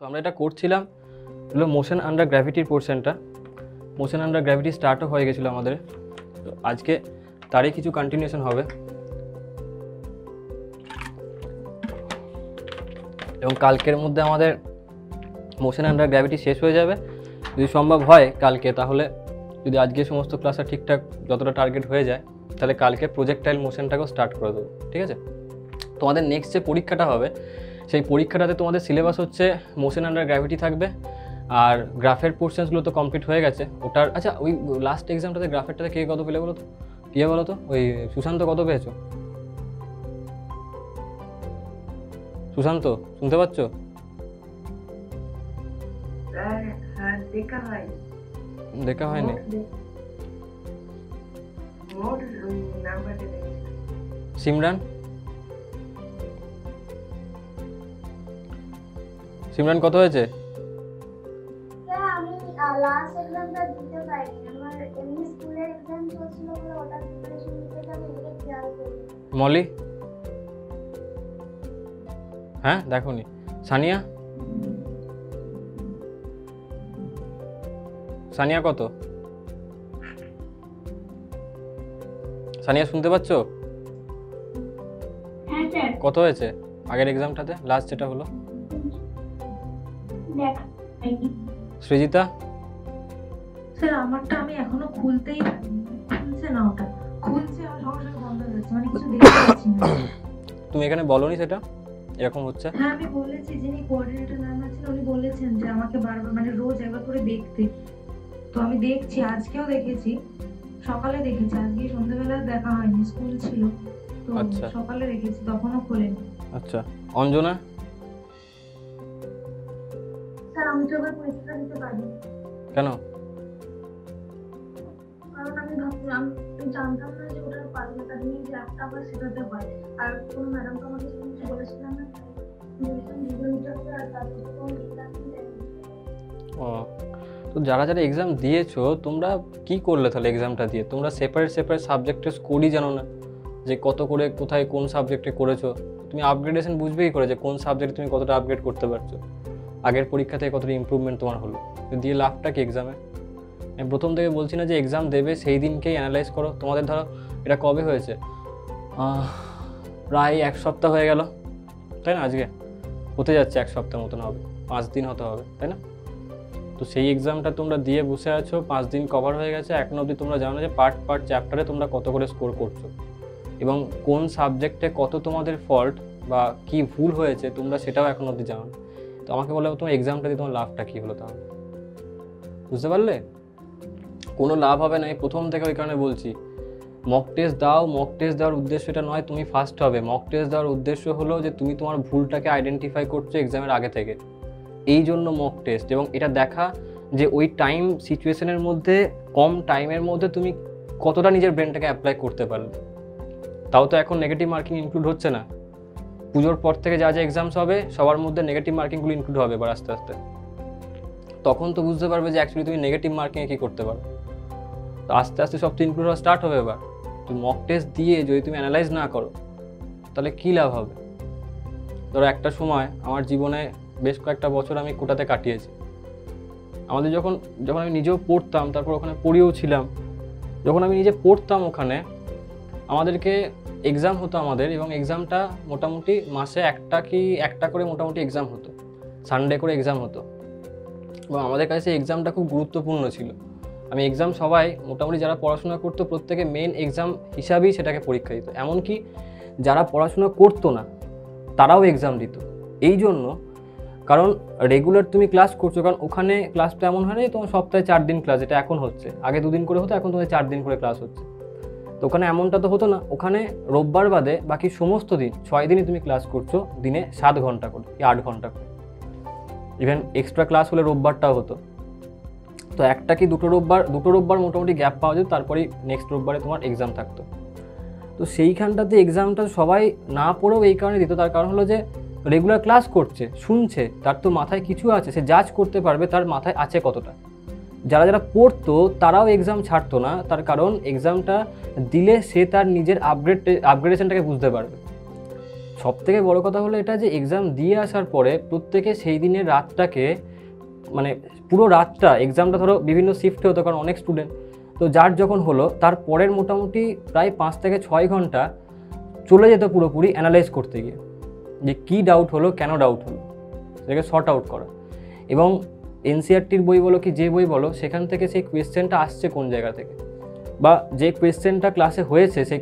তো আমরা এটা করছিলাম হলো মোশন আন্ডার গ্র্যাভিটির পোর্শনটা। মোশন আন্ডার গ্র্যাভিটি স্টার্টও হয়ে গেছিলো আমাদের, তো আজকে তারই কিছু কন্টিনিউশন হবে এবং কালকের মধ্যে আমাদের মোশন আন্ডার গ্র্যাভিটি শেষ হয়ে যাবে। যদি সম্ভব হয় কালকে, তাহলে যদি আজকে সমস্ত ক্লাসটা ঠিকঠাক যতটা টার্গেট হয়ে যায়, তাহলে কালকে প্রজেক্টাইল মোশনটাকেও স্টার্ট করে দেবো, ঠিক আছে? তোমাদের নেক্সট যে পরীক্ষাটা হবে, সেই পরীক্ষাটাতে তোমাদের সিলেবাস হচ্ছে মোশন আন্ডার গ্র্যাভিটি থাকবে, আর গ্রাফের পোর্শনসগুলো তো কমপ্লিট হয়ে গেছে ওটার। আচ্ছা, ওই লাস্ট এক্সামটাতে গ্রাফেরটাতে কে কত পেলে বলো তো? পিয়া বলো তো, ওই সুশান্ত কত পেয়েছো? সুশান্ত শুনতে পাচ্ছ? দেখা হয়নি। সিমরান সিমরান কত হয়েছে? আমি লাস্ট এক্সামটা দিতে পারিনি, আমার এমনি স্কুলের এক্সাম চলছিল বলে ওটা প্রিপারেশন নিতে যাবো, এদিকে খেয়াল করি। মলি? হ্যাঁ দেখোনি। সানিয়া? সানিয়া কত? সানিয়া শুনতে পাচ্ছ? হ্যাঁ স্যার। কত হয়েছে আগের এক্সামটাতে, লাস্ট যেটা হলো? দেখা হয়নি সৃজিতা? স্যার আমারটা আমি এখনো খুলতেই পারিনি, খুলছে না, ওটা খুলছে আর সঙ্গে সঙ্গে বন্ধ হয়ে যাচ্ছে, মানে কিছু দেখতে পাচ্ছি না। তুমি এখানে বলনি সেটা এরকম হচ্ছে? হ্যাঁ আমি বলেছি, যিনি কোঅর্ডিনেটর ম্যাম আছেন উনি বলেছেন যে আমাকে বারবার মানে রোজ একবার করে দেখতে, তো আমি দেখছি, আজকেও দেখেছি, সকালে দেখেছি, আজকে সন্ধ্যাবেলা দেখা হয়নি, স্কুল ছিল তো আচ্ছা। সকালে দেখেছি, তখনও খোলেনি। আচ্ছা, অঞ্জনা? স্যার আমি তো এবার পরীক্ষা দিতে পারি, কেন? কারণ আমি ভাবলাম, আমি জানতাম না যে ওটা পারবে, তার জন্য যে একটা আবার সেটাতে হয়, আর কোনো ম্যাডাম তো আমাকে কিছু বলেছিলাম না, ভিডিও নিতে হবে, আর তারপর তো এক্সাম দেয়নি। ও, তো যারা যারা এক্সাম দিয়েছো তোমরা কি করলে তাহলে এক্সামটা দিয়ে? তোমরা সেপারেট সেপারেট সাবজেক্টের স্কোরই জানো না, যে কত করে কোথায় কোন সাবজেক্টে করেছো। তুমি আপগ্রেডেশন বুঝবেই করে যে কোন সাবজেক্টে তুমি কতটা আপগ্রেড করতে পারছো, আগের পরীক্ষা থেকে কতটা ইমপ্রুভমেন্ট তোমার হলো। দিয়ে লাভটা কি এক্সামে? আমি প্রথম থেকে বলছি না যে এক্সাম দেবে সেই দিনকেই অ্যানালাইজ করো। তোমাদের ধরো এটা কবে হয়েছে, প্রায় এক সপ্তাহ হয়ে গেল, তাই না? আজকে হতে যাচ্ছে এক সপ্তাহ মতন হবে, 5 দিন হতে হবে, তাই না? তো সেই এক্সামটা তোমরা দিয়ে বসে আছো, 5 দিন কভার হয়ে গেছে, এখনো অবধি তোমরা জানো যে পার্ট পার্ট চ্যাপ্টারে তোমরা কত করে স্কোর করছো এবং কোন সাবজেক্টে কত তোমাদের ফল্ট বা কি ভুল হয়েছে তোমরা সেটাও এখনো অবধি জানো। তো আমাকে বলে তোমার এক্সামটা দিয়ে তোমার লাভটা কী হলো তাহলে? বুঝতে পারলে? কোনো লাভ হবে না, আমি প্রথম থেকে ওই কারণে বলছি মক টেস্ট দাও। মক টেস্ট দেওয়ার উদ্দেশ্য এটা নয় তুমি ফার্স্ট হবে, মক টেস্ট দেওয়ার উদ্দেশ্য হলো যে তুমি তোমার ভুলটাকে আইডেন্টিফাই করছো এক্সামের আগে থেকে, এই জন্য মক টেস্ট। এবং এটা দেখা যে ওই টাইম সিচুয়েশনের মধ্যে, কম টাইমের মধ্যে তুমি কতটা নিজের ব্রেনটাকে অ্যাপ্লাই করতে পারবে। তাও তো এখন নেগেটিভ মার্কিং ইনক্লুড হচ্ছে না, পুজোর পর থেকে যা যা এক্সামস হবে সবার মধ্যে নেগেটিভ মার্কিংগুলো ইনক্লুড হবে এবার আস্তে আস্তে। তখন তো বুঝতে পারবে যে অ্যাকচুয়ালি তুমি নেগেটিভ মার্কিংয়ে কী করতে পারো। তো আস্তে আস্তে সব তো ইনক্লুড হওয়া স্টার্ট হবে এবার। তো মক টেস্ট দিয়ে যদি তুমি অ্যানালাইজ না করো তাহলে কী লাভ হবে? ধরো একটা সময় আমার জীবনে বেশ কয়েকটা বছর আমি কোটাতে কাটিয়েছি। আমাদের যখন আমি নিজেও পড়তাম, তারপর ওখানে পড়িয়েও ছিলাম, যখন আমি নিজে পড়তাম ওখানে আমাদেরকে এক্সাম হতো আমাদের, এবং এক্সামটা মোটামুটি মাসে একটা করে মোটামুটি এক্সাম হতো, সানডে করে এক্সাম হতো, এবং আমাদের কাছে এক্সামটা খুব গুরুত্বপূর্ণ ছিল। আমি এক্সাম সবাই মোটামুটি যারা পড়াশোনা করতো প্রত্যেকে মেন এক্সাম হিসাবেই সেটাকে পরীক্ষা দিত, এমনকি যারা পড়াশোনা করতো না তারাও এক্সাম দিত। এই জন্য, কারণ রেগুলার তুমি ক্লাস করছো, কারণ ওখানে ক্লাসটা এমন হয় না যে তোমার সপ্তাহে 4 দিন ক্লাস, এটা এখন হচ্ছে, আগে 2 দিন করে হতো, এখন তোমাদের 4 দিন করে ক্লাস হচ্ছে। তো ওখানে এমনটা তো হতো না, ওখানে রোববার বাদে বাকি সমস্ত দিন 6 দিনই তুমি ক্লাস করছো, দিনে 7 ঘন্টা করে কি 8 ঘন্টা করে, ইভেন এক্সট্রা ক্লাস হলে রোববারটাও হতো। তো একটা কি দুটো রোববার মোটামুটি গ্যাপ পাওয়া যেত, তারপরেই নেক্সট রোববারে তোমার এক্সাম থাকতো। তো সেইখানটাতে এক্সামটা সবাই না পড়েও এই কারণে দিত, তার কারণ হলো যে রেগুলার ক্লাস করছে, শুনছে, তার তো মাথায় কিছু আছে, সে জাজ করতে পারবে তার মাথায় আছে কতটা। যারা যারা পড়তো তারাও এক্সাম ছাড়তো না, তার কারণ এক্সামটা দিলে সে তার নিজের আপগ্রেডেশনটাকে বুঝতে পারবে। সবথেকে বড় কথা হলো এটা যে এক্সাম দিয়ে আসার পরে প্রত্যেকে সেই দিনের রাতটাকে, মানে পুরো রাতটা, এক্সামটা ধরো বিভিন্ন শিফটে হতো কারণ অনেক স্টুডেন্ট, তো যার যখন হলো তার পরের মোটামুটি প্রায় 5 থেকে 6 ঘন্টা চলে যেত পুরোপুরি অ্যানালাইজ করতে গিয়ে, যে কী ডাউট হলো, কেন ডাউট হলো, সেটাকে শর্ট আউট করা। এবং এনসিআরটির বই বলো কি যে বই বলো, সেখান থেকে সেই কোয়েশ্চেনটা আসছে কোন জায়গা থেকে, বা যে কোয়েশ্চেনটা ক্লাসে হয়েছে সেই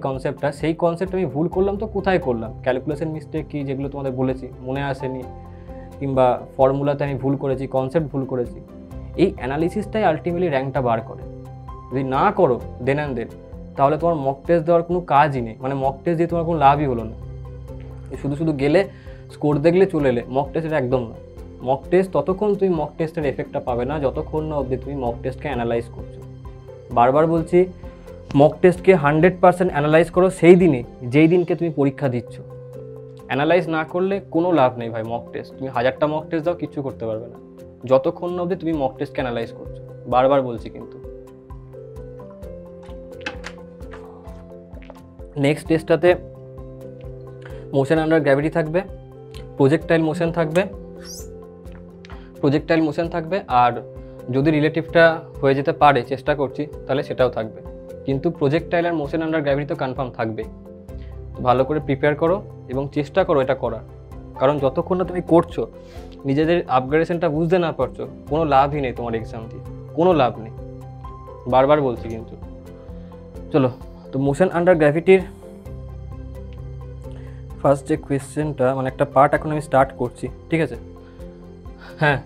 কনসেপ্ট আমি ভুল করলাম তো কোথায় করলাম, ক্যালকুলেশন মিস্টেক কি যেগুলো তোমাদের বলেছি মনে আসেনি, কিংবা ফর্মুলাতে আমি ভুল করেছি, কনসেপ্ট ভুল করেছি, এই অ্যানালিসিসটাই আলটিমেটলি র্যাঙ্কটা বার করে। যদি না করো দেন অ্যান্ড দেন, তাহলে তোমার মক টেস্ট দেওয়ার কোনো কাজই নেই, মানে মক টেস্ট দিয়ে তোমার কোনো লাভই হলো না। শুধু শুধু গেলে স্কোর দেখলে চলে এলে, মক টেস্ট এটা একদম না। মক টেস্ট ততক্ষণ তুমি মক টেস্টের এফেক্টটা পাবে না যতক্ষণ না অবধি তুমি মক টেস্টকে অ্যানালাইজ করছো। বারবার বলছি, মক টেস্টকে 100% অ্যানালাইজ করো সেই দিনে যেই দিনকে তুমি পরীক্ষা দিচ্ছ। অ্যানালাইজ না করলে কোনো লাভ নেই ভাই। মক টেস্ট তুমি 1000টা মক টেস্ট দাও, কিচ্ছু করতে পারবে না যতক্ষণ না অবধি তুমি মক টেস্টকে অ্যানালাইজ করছো। বারবার বলছি কিন্তু। নেক্সট টেস্টটাতে মোশন আন্ডার গ্র্যাভিটি থাকবে, প্রজেক্টাইল মোশন থাকবে, আর যদি রিলেটিভটা হয়ে যেতে পারে, চেষ্টা করছি, তাহলে সেটাও থাকবে। কিন্তু প্রজেক্টাইল আর মোশন আন্ডার গ্র্যাভিটি তো কনফার্ম থাকবে। ভালো করে প্রিপেয়ার করো এবং চেষ্টা করো এটা করার, কারণ যতক্ষণ না তুমি করছো, নিজেদের আপগ্রেডেশনটা বুঝতে না পারছো, কোনো লাভই নেই তোমার এক্সাম দিয়ে, কোনো লাভ নেই। বারবার বলছি কিন্তু। চলো, তো মোশন আন্ডার গ্র্যাভিটির ফার্স্ট যে কোয়েশ্চেনটা, মানে একটা পার্ট এখন আমি স্টার্ট করছি, ঠিক আছে? হ্যাঁ,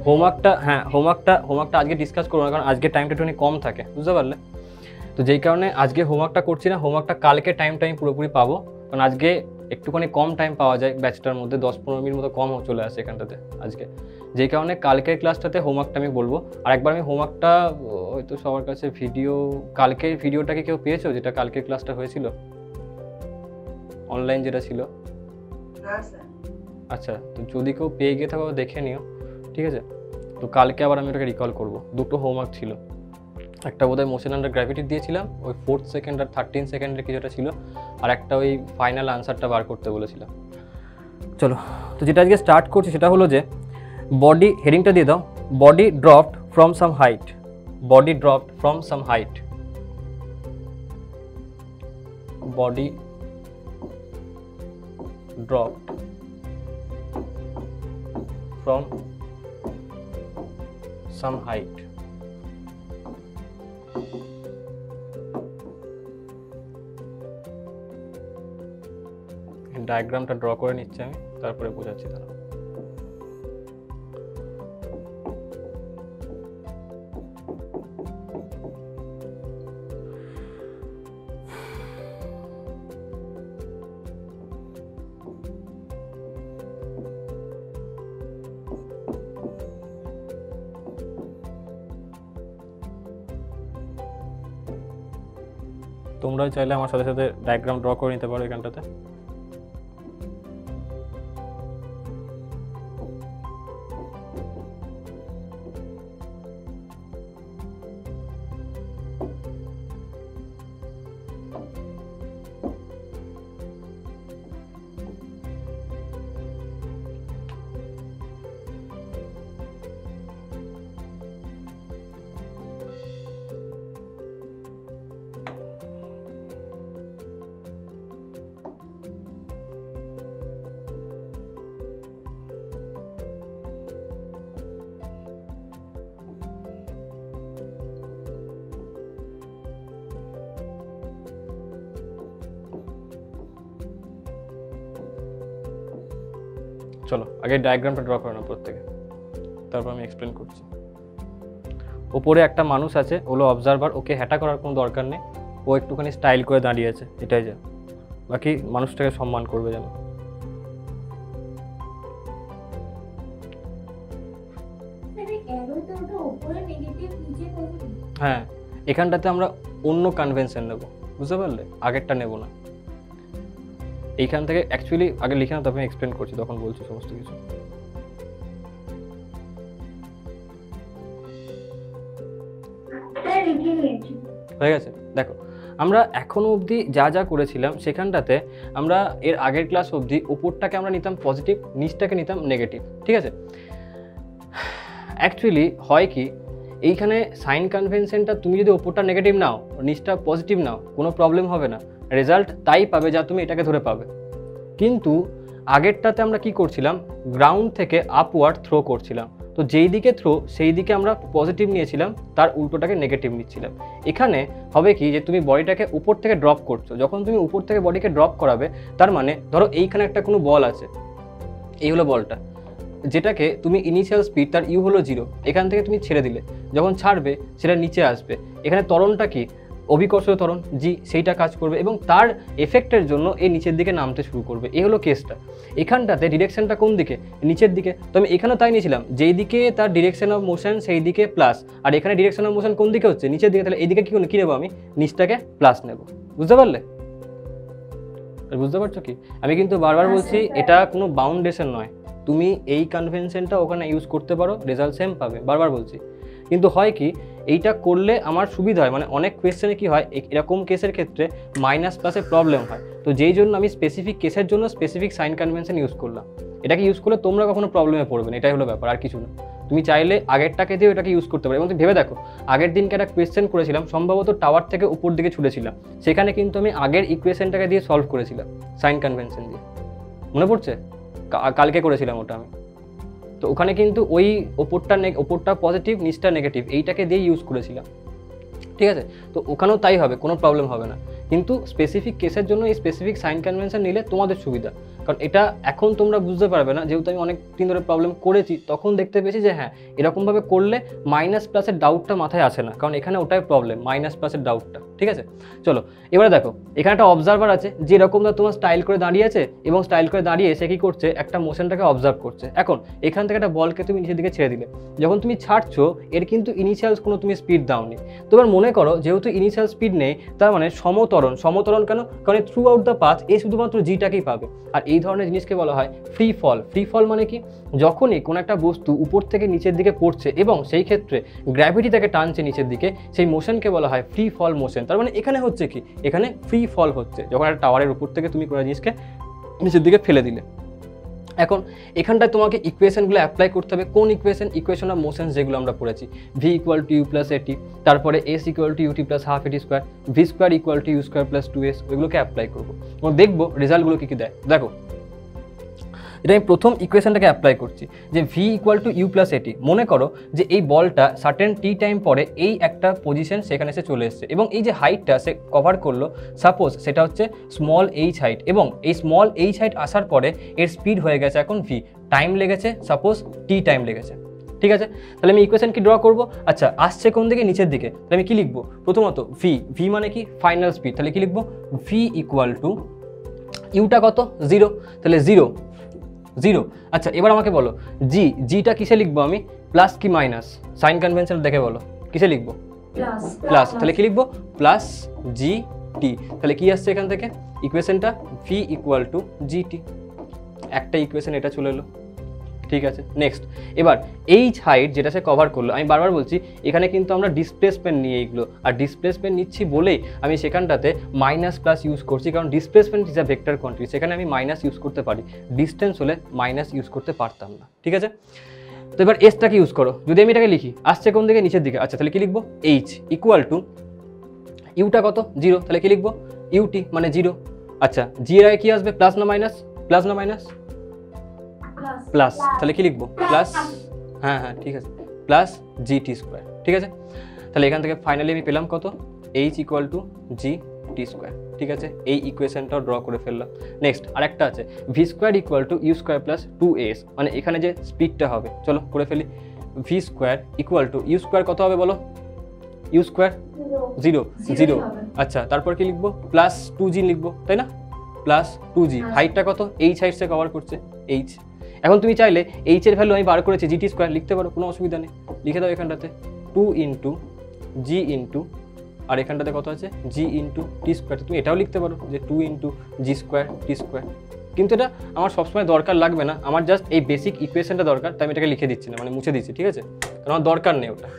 হোমওয়ার্কটা আজকে ডিসকাস করবো না, কারণ আজকে টাইমটা একটুখানি কম থাকে, বুঝতে পারলে? তো যেই কারণে আজকে হোমওয়ার্কটা করছি না। হোমওয়ার্কটা কালকে টাইমটা আমি পুরোপুরি পাবো, কারণ আজকে একটুখানি কম টাইম পাওয়া যায়, ব্যাচটার মধ্যে 10-15 মিনিট মতো কম চলে আসে এখানটাতে আজকে। যেই কারণে কালকের ক্লাসটাতে হোমওয়ার্কটা আমি বলবো। আর একবার আমি হোমওয়ার্কটা হয়তো সবার কাছে কালকের ভিডিওটাকে কেউ পেয়েছো, যেটা কালকের ক্লাসটা হয়েছিল অনলাইন যেটা ছিল? আচ্ছা, তো যদি কেউ পেয়ে গিয়ে থাকো দেখে নিও, ঠিক আছে? তো কালকে আবার আমি ওটাকে রিকল করবো। দুটো হোমওয়ার্ক ছিল, একটা বোধহয় মোশন আন্ডার গ্র্যাভিটি দিয়েছিলাম, ওই 4th সেকেন্ড আর 13 সেকেন্ডের কিছুটা ছিল, আর একটা ওই ফাইনাল আনসারটা বার করতে বলেছিলাম। চলো, তো যেটা আজকে স্টার্ট করছি সেটা holo যে বডি, হেডিংটা দিয়ে দাও, body dropped from some height. Body dropped from some height. Body dropped from some height. ডায়াগ্রামটা ড্র করে নিচ্ছি আমি, তারপরে বোঝাচ্ছি। তারা তোমরা চাইলে আমার সাথে সাথে ডায়াগ্রাম ড্র করে নিতে পারো এখানটাতে। চলো আগে ডায়াগ্রামটা ড্র করে নাও প্রত্যেকে, তারপর আমি এক্সপ্লেন করছি। ওপরে একটা মানুষ আছে, হলো অবজারভার, ওকে হ্যাটা করার কোনো দরকার নেই, ও একটুখানি স্টাইল করে দাঁড়িয়ে আছে, এটাই যা। বাকি মানুষটাকে সম্মান করবে যেন। হ্যাঁ, এখানটাতে আমরা অন্য কনভেনশন নেব, বুঝতে পারলে? আগেরটা নেব না। এইখান থেকে অ্যাকচুয়ালি আগে লিখে না, তারপরে এক্সপ্লেন করছি, তখন বলছি সমস্ত কিছু। হয়ে গেছে? দেখো, আমরা এখনও অবধি যা যা করেছিলাম সেখানটাতে আমরা এর আগের ক্লাস অবধি ওপরটাকে আমরা নিতাম পজিটিভ, নিচটাকে নিতাম নেগেটিভ, ঠিক আছে। অ্যাকচুয়ালি হয় কি, এইখানে সাইন কনভেনশনটা তুমি যদি ওপরটা নেগেটিভ নাও, নিচটা পজিটিভ নাও, কোনো প্রবলেম হবে না, রেজাল্ট তাই পাবে যা তুমি এটাকে ধরে পাবে। কিন্তু আগেরটাতে আমরা কি করছিলাম, গ্রাউন্ড থেকে আপওয়ার্ড থ্রো করছিলাম, তো যেই দিকে থ্রো সেই দিকে আমরা পজিটিভ নিয়েছিলাম, তার উল্টোটাকে নেগেটিভ নিচ্ছিলাম। এখানে হবে কি যে তুমি বডিটাকে উপর থেকে ড্রপ করছো, যখন তুমি উপর থেকে বডিকে ড্রপ করাবে তার মানে ধরো এইখানে একটা কোনো বল আছে, এই হলো বলটা, যেটাকে তুমি ইনিশিয়াল স্পিড তার ইউ হলো 0, এখান থেকে তুমি ছেড়ে দিলে, যখন ছাড়বে সেটা নিচে আসবে, এখানে ত্বরণটা কি, অভিকর্ষীয় ত্বরণ জি, সেইটা কাজ করবে এবং তার এফেক্টের জন্য এই নিচের দিকে নামতে শুরু করবে। এই হলো কেসটা। এখানটাতে ডিরেকশনটা কোন দিকে, নিচের দিকে, তো আমি এখানেও তাই নিয়েছিলাম, যেই দিকে তার ডিরেকশন অফ মোশন সেই দিকে প্লাস, আর এখানে ডিরেকশন অফ মোশন কোন দিকে হচ্ছে, নিচের দিকে, তাহলে এইদিকে কি নেবো আমি, নিচটাকে প্লাস নেব। বুঝতে পারলে? বুঝতে পারছো কি? আমি কিন্তু বারবার বলছি এটা কোনো বাউন্ডেশন নয়, তুমি এই কনভেনশনটা ওখানে ইউজ করতে পারো, রেজাল্ট সেম পাবে, বারবার বলছি। কিন্তু হয় কি, এইটা করলে আমার সুবিধা হয়, মানে অনেক কোয়েশ্চেনে কি হয়, এরকম কেসের ক্ষেত্রে মাইনাস প্লাসে প্রবলেম হয়, তো যেই জন্য আমি স্পেসিফিক কেসের জন্য স্পেসিফিক সাইন কনভেনশন ইউজ করলাম। এটাকে ইউজ করলে তোমরা কখনো প্রবলেমে পড়বে না, এটাই হলো ব্যাপার, আর কিছু না। তুমি চাইলে আগেরটাকে দিয়ে এটাকে ইউজ করতে পারো। এবং তুমি ভেবে দেখো, আগের দিনকে একটা কোয়েশ্চেন করেছিলাম, সম্ভবত টাওয়ার থেকে উপর দিকে ছুটেছিলাম, সেখানে কিন্তু আমি আগের ইকুয়েশনটাকে দিয়ে সলভ করেছিলাম সাইন কনভেনশন দিয়ে, মনে পড়ছে? কালকে করেছিলাম ওটা আমি। তো ওখানে কিন্তু ওই ওপরটা পজিটিভ, নিচটা নেগেটিভ, এইটাকে দিয়ে ইউজ করেছিলাম, ঠিক আছে। তো ওখানেও তাই হবে, কোনো প্রবলেম হবে না। কিন্তু স্পেসিফিক কেসের জন্য এই স্পেসিফিক সাইন কনভেনশন নিলে তোমাদের সুবিধা, কারণ এটা এখন তোমরা বুঝতে পারবে না, যেহেতু আমি অনেক দিন ধরে প্রবলেম করেছি, তখন দেখতে পেয়েছি যে হ্যাঁ, এরকমভাবে করলে মাইনাস প্লাসের ডাউটটা মাথায় আসে না, কারণ এখানে ওটাই প্রবলেম, মাইনাস প্লাসের ডাউটটা, ঠিক আছে। চলো এবারে দেখো, এখানে একটা অবজারভার আছে, যে এরকম তোমার স্টাইল করে দাঁড়িয়ে আছে, এবং স্টাইল করে দাঁড়িয়ে সে কী করছে, একটা মোশনটাকে অবজার্ভ করছে। এখন এখান থেকে একটা বলকে তুমি নিচের দিকে ছেড়ে দিলে, যখন তুমি ছাড়ছো এর কিন্তু ইনিশিয়াল কোনো তুমি স্পিড দাওনি। তো এবার মনে করো, যেহেতু ইনিশিয়াল স্পিড নেই, তার মানে সমতরণ কেন, কারণ থ্রু আউট দ্য পাথ এ শুধুমাত্র জিটাকেই পাবে। আর এই ধরনের জিনিসকে বলা হয় ফ্রি ফল। ফ্রি ফল মানে কি, যখনই কোনো একটা বস্তু উপর থেকে নিচের দিকে পড়ছে এবং সেই ক্ষেত্রে গ্র্যাভিটি তাকে টানছে নিচের দিকে, সেই মোশনকে বলা হয় ফ্রি ফল মোশন। তার মানে এখানে হচ্ছে কি, এখানে ফ্রি ফল হচ্ছে, যখন একটা টাওয়ারের উপর থেকে তুমি কোনো জিনিসকে নিচের দিকে ফেলে দিলে। এখন এখানটায় তোমাকে ইকুয়েশনগুলো অ্যাপ্লাই করতে হবে। কোন ইকুয়েশন অফ মোশন যেগুলো আমরা পড়েছি, V equal to U plus A T, তারপরে S equal to U T plus half A T square, V square equal to U square plus 2s, ওইগুলোকে অ্যাপ্লাই করবো এবং দেখবো রেজাল্টগুলো কী কী দেয়। দেখো, এটা আমি প্রথম ইকুয়েশনটাকে অ্যাপ্লাই করছি, যে V equal to U plus A T. মনে করো যে এই বলটা সার্টেন টি টাইম পরে এই একটা পজিশন সেখানে এসে চলে এসছে, এবং এই যে হাইটটা সে কভার করলো, সাপোজ সেটা হচ্ছে স্মল এইচ হাইট, এবং এই স্মল এইচ হাইট আসার পরে এর স্পিড হয়ে গেছে এখন ভি, টাইম লেগেছে সাপোজ টি টাইম লেগেছে, ঠিক আছে। তাহলে আমি ইকুয়েশন কি ড্র করবো, আচ্ছা আসছে কোন দিকে, নিচের দিকে, তাহলে আমি কি লিখবো, প্রথমত ভি মানে কি ফাইনাল স্পিড, তাহলে কি লিখবো, ভি ইকুয়াল টু ইউটা কত 0, তাহলে 0। আচ্ছা এবার আমাকে বলো, জিটা কিসে লিখবো আমি, প্লাস কি মাইনাস, সাইন কনভেনশন দেখে বলো কিসে লিখবো, প্লাস, তাহলে কি লিখবো, প্লাস জি টি। তাহলে কি আসছে এখান থেকে ইকুয়েশনটা, ভি ইকুয়াল টু জি টি, একটা ইকুয়েশন এটা চলে এলো, ঠিক আছে। নেক্সট, এবার এইচ হাইট যেটা সে কভার করলো, আমি বারবার বলছি এখানে কিন্তু আমরা ডিসপ্লেসমেন্ট নিয়ে এইগুলো, আর ডিসপ্লেসমেন্ট নিচ্ছি বলেই আমি সেখানটাতে মাইনাস প্লাস ইউজ করছি, কারণ displacement is a vector quantity, সেখানে আমি মাইনাস ইউজ করতে পারি, ডিস্টেন্স হলে মাইনাস ইউজ করতে পারতাম না, ঠিক আছে। তো এবার এসটাকে ইউজ করো, যদি আমি এটাকে লিখি, আসছে কোন দিকে, নিচের দিকে, আচ্ছা তাহলে কি লিখবো, এইচ ইকুয়াল টু ইউটা কত 0, তাহলে কি লিখবো, ইউটি মানে 0। আচ্ছা জি এর আগে কি আসবে, প্লাস না মাইনাস, প্লাস, তাহলে কি লিখবো, প্লাস, হ্যাঁ ঠিক আছে, প্লাস জি টি স্কোয়ার, ঠিক আছে। তাহলে এখান থেকে ফাইনালি আমি পেলাম কত, এইচ ইকুয়াল টু জি টি স্কোয়ার, ঠিক আছে। এই ইকুয়েশনটাও ড্র করে ফেললাম। নেক্সট আরেকটা আছে, V square equal to U square plus 2s, মানে এখানে যে স্পিডটা হবে, চলো করে ফেলি। V square equal to U square কত হবে বলো, ইউ স্কোয়ার 0, আচ্ছা তারপর কি লিখবো, প্লাস 2g লিখবো, তাই না, প্লাস 2g, হাইটটা কত, এইচ হাইট সে কভার করছে, এইচ। এখন তুমি চাইলে এইচ এর ভ্যালু আমি বার করেছি জিটি স্কোয়ার লিখতে পারো, কোনো অসুবিধা নেই, লিখে দাও এখানটাতে 2 ইন্টু জি ইন্টু, আর এখানটাতে কত আছে, জি ইন্টু টি স্কোয়ার। তুমি এটাও লিখতে পারো যে 2 ইন্টু জি স্কোয়ার টি স্কোয়ার, কিন্তু এটা আমার সবসময় দরকার লাগবে না, আমার জাস্ট এই বেসিক ইকুয়েশনটা দরকার, তাই আমি এটাকে লিখে দিচ্ছি না, মানে মুছে দিচ্ছি, ঠিক আছে, কারণ আমার দরকার নেই ওটা,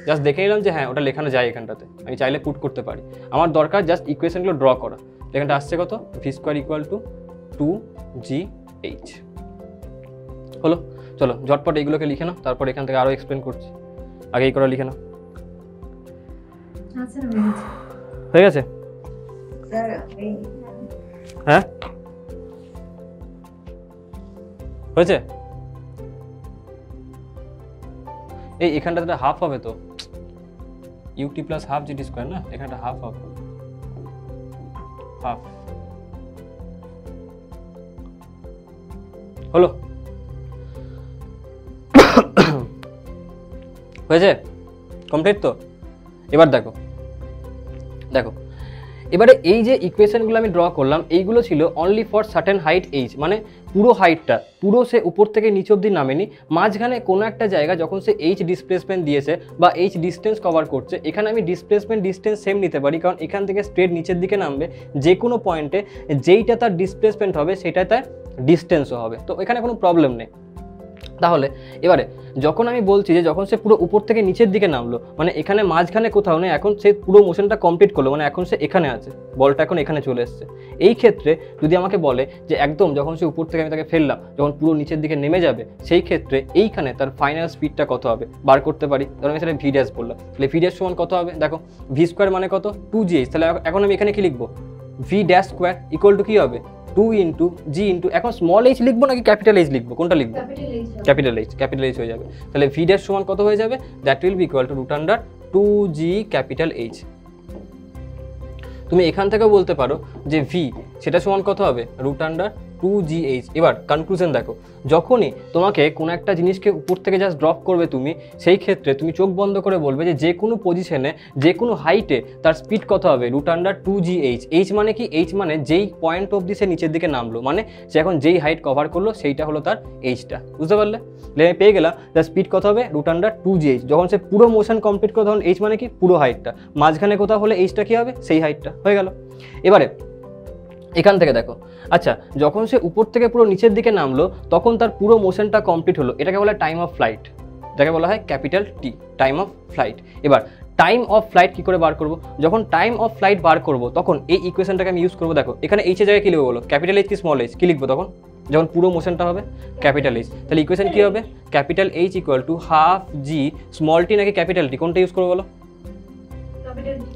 জাস্ট দেখে নিলাম যে হ্যাঁ ওটা লেখানো যায় এখানটাতে, আমি চাইলে পুট করতে পারি। আমার দরকার জাস্ট ইকুয়েশনগুলো ড্র করা। এখানটা আসছে কত, V square equal two 2gh। হলো, চলো ঝটপট এইগুলোকে লিখে নাও, তারপর এখান থেকে আরও এক্সপ্লেন করছি। আগে এই করে লিখে নাও। আচ্ছা না বেরিয়েছে হয়ে গেছে? স্যার হ্যাঁ হয়েছে? এই এখানটাতে হাফ হবে তো, U T plus half G T square না, এখানটা হাফ হবে, হাফ। হলো, হয়েছে, কমপ্লিট তো? এবার দেখো দেখো এবারে এই যে ইকুয়েশনগুলো আমি ড্র করলাম, এইগুলো ছিল only for certain height H, মানে পুরো হাইটটা পুরো সে উপর থেকে নিচ অব্দি নামেনি, মাঝখানে কোনো একটা জায়গা যখন সে এইচ ডিসপ্লেসমেন্ট দিয়েছে বা এইচ ডিস্টেন্স কভার করছে, এখানে আমি ডিসপ্লেসমেন্ট ডিস্টেন্স সেম নিতে পারি, কারণ এখান থেকে স্ট্রেট নিচের দিকে নামবে, যে কোনো পয়েন্টে যেইটা তার ডিসপ্লেসমেন্ট হবে সেটা তার ডিস্টেন্সও হবে, তো এখানে কোনো প্রবলেম নেই। তাহলে এবারে যখন আমি বলছি যে যখন সে পুরো উপর থেকে নিচের দিকে নামলো, মানে এখানে মাঝখানে কোথাও নেই, এখন সে পুরো মোশনটা কমপ্লিট করলো, মানে এখন সে এখানে আছে, বলটা এখন এখানে চলে এসছে। এই ক্ষেত্রে যদি আমাকে বলে যে একদম যখন সে উপর থেকে আমি তাকে ফেললাম, যখন পুরো নিচের দিকে নেমে যাবে, সেই ক্ষেত্রে এইখানে তার ফাইনাল স্পিডটা কত হবে বার করতে পারি। ধরো আমি সেটা ভি ড্যাশ বললাম, তাহলে ভি ড্যাশ সমান কত হবে, দেখো ভি স্কোয়ার মানে কত 2gh, তাহলে এখন আমি এখানে কি লিখবো, V dash square equal two কি হবে 2 ইন্টু জি ইন্টু, এখন স্মল এইচ লিখবো নাকি ক্যাপিটাল এইচ লিখবো, কোনটা লিখবো, ক্যাপিটাল এইচ হয়ে যাবে। তাহলে ভি ড্যাশ সমান কত হয়ে যাবে, that will be equal to root under 2g capital H. তুমি এখান থেকেও বলতে পারো যে ভি সেটা সমান কত হবে, রুট আন্ডার 2gh। এবার কনক্লুশন দেখো, যখনই তোমাকে কোনো একটা জিনিসকে উপর থেকে জাস্ট ড্রপ করবে তুমি, সেই ক্ষেত্রে তুমি চোখ বন্ধ করে বলবে যে কোনো পজিশনে যে কোনো হাইটে তার স্পিড কত হবে, রুট আন্ডার 2gh। এইচ মানে কি, এইচ মানে যেই পয়েন্ট অবধি সে নিচের দিকে নামলো, মানে সে এখন যেই হাইট কভার করলো সেইটা হলো তার এইচটা, বুঝতে পারলে? আমি পেয়ে গেলাম তার স্পিড কত হবে, রুট আন্ডার 2gh। যখন সে পুরো মোশন কমপ্লিট করে তখন এইচ মানে কি, পুরো হাইটটা, মাঝখানে কোথাও হলে এইচটা কি হবে, সেই হাইটটা হয়ে গেল। এবারে এখান থেকে দেখো, আচ্ছা যখন সে উপর থেকে পুরো নিচের দিকে নামলো তখন তার পুরো মোশনটা কমপ্লিট হলো, এটাকে বলা হয় টাইম অফ ফ্লাইট, যাকে বলা হয় capital T, time of flight. এবার টাইম অফ ফ্লাইট কী করে বার করব, যখন টাইম অফ ফ্লাইট বার করব তখন এই ইকুয়েশনটাকে আমি ইউজ করবো। দেখো এখানে এইচের জায়গায় কী লিখবো বলো, ক্যাপিটাল এইচ কি স্মল এইচ, কী লিখবো তখন যখন পুরো মোশনটা হবে, ক্যাপিটাল এইচ। তাহলে ইকুয়েশন কী হবে, capital H equal to half G, small T নাকি ক্যাপিটাল টি, কোনটা ইউজ করবো বলো,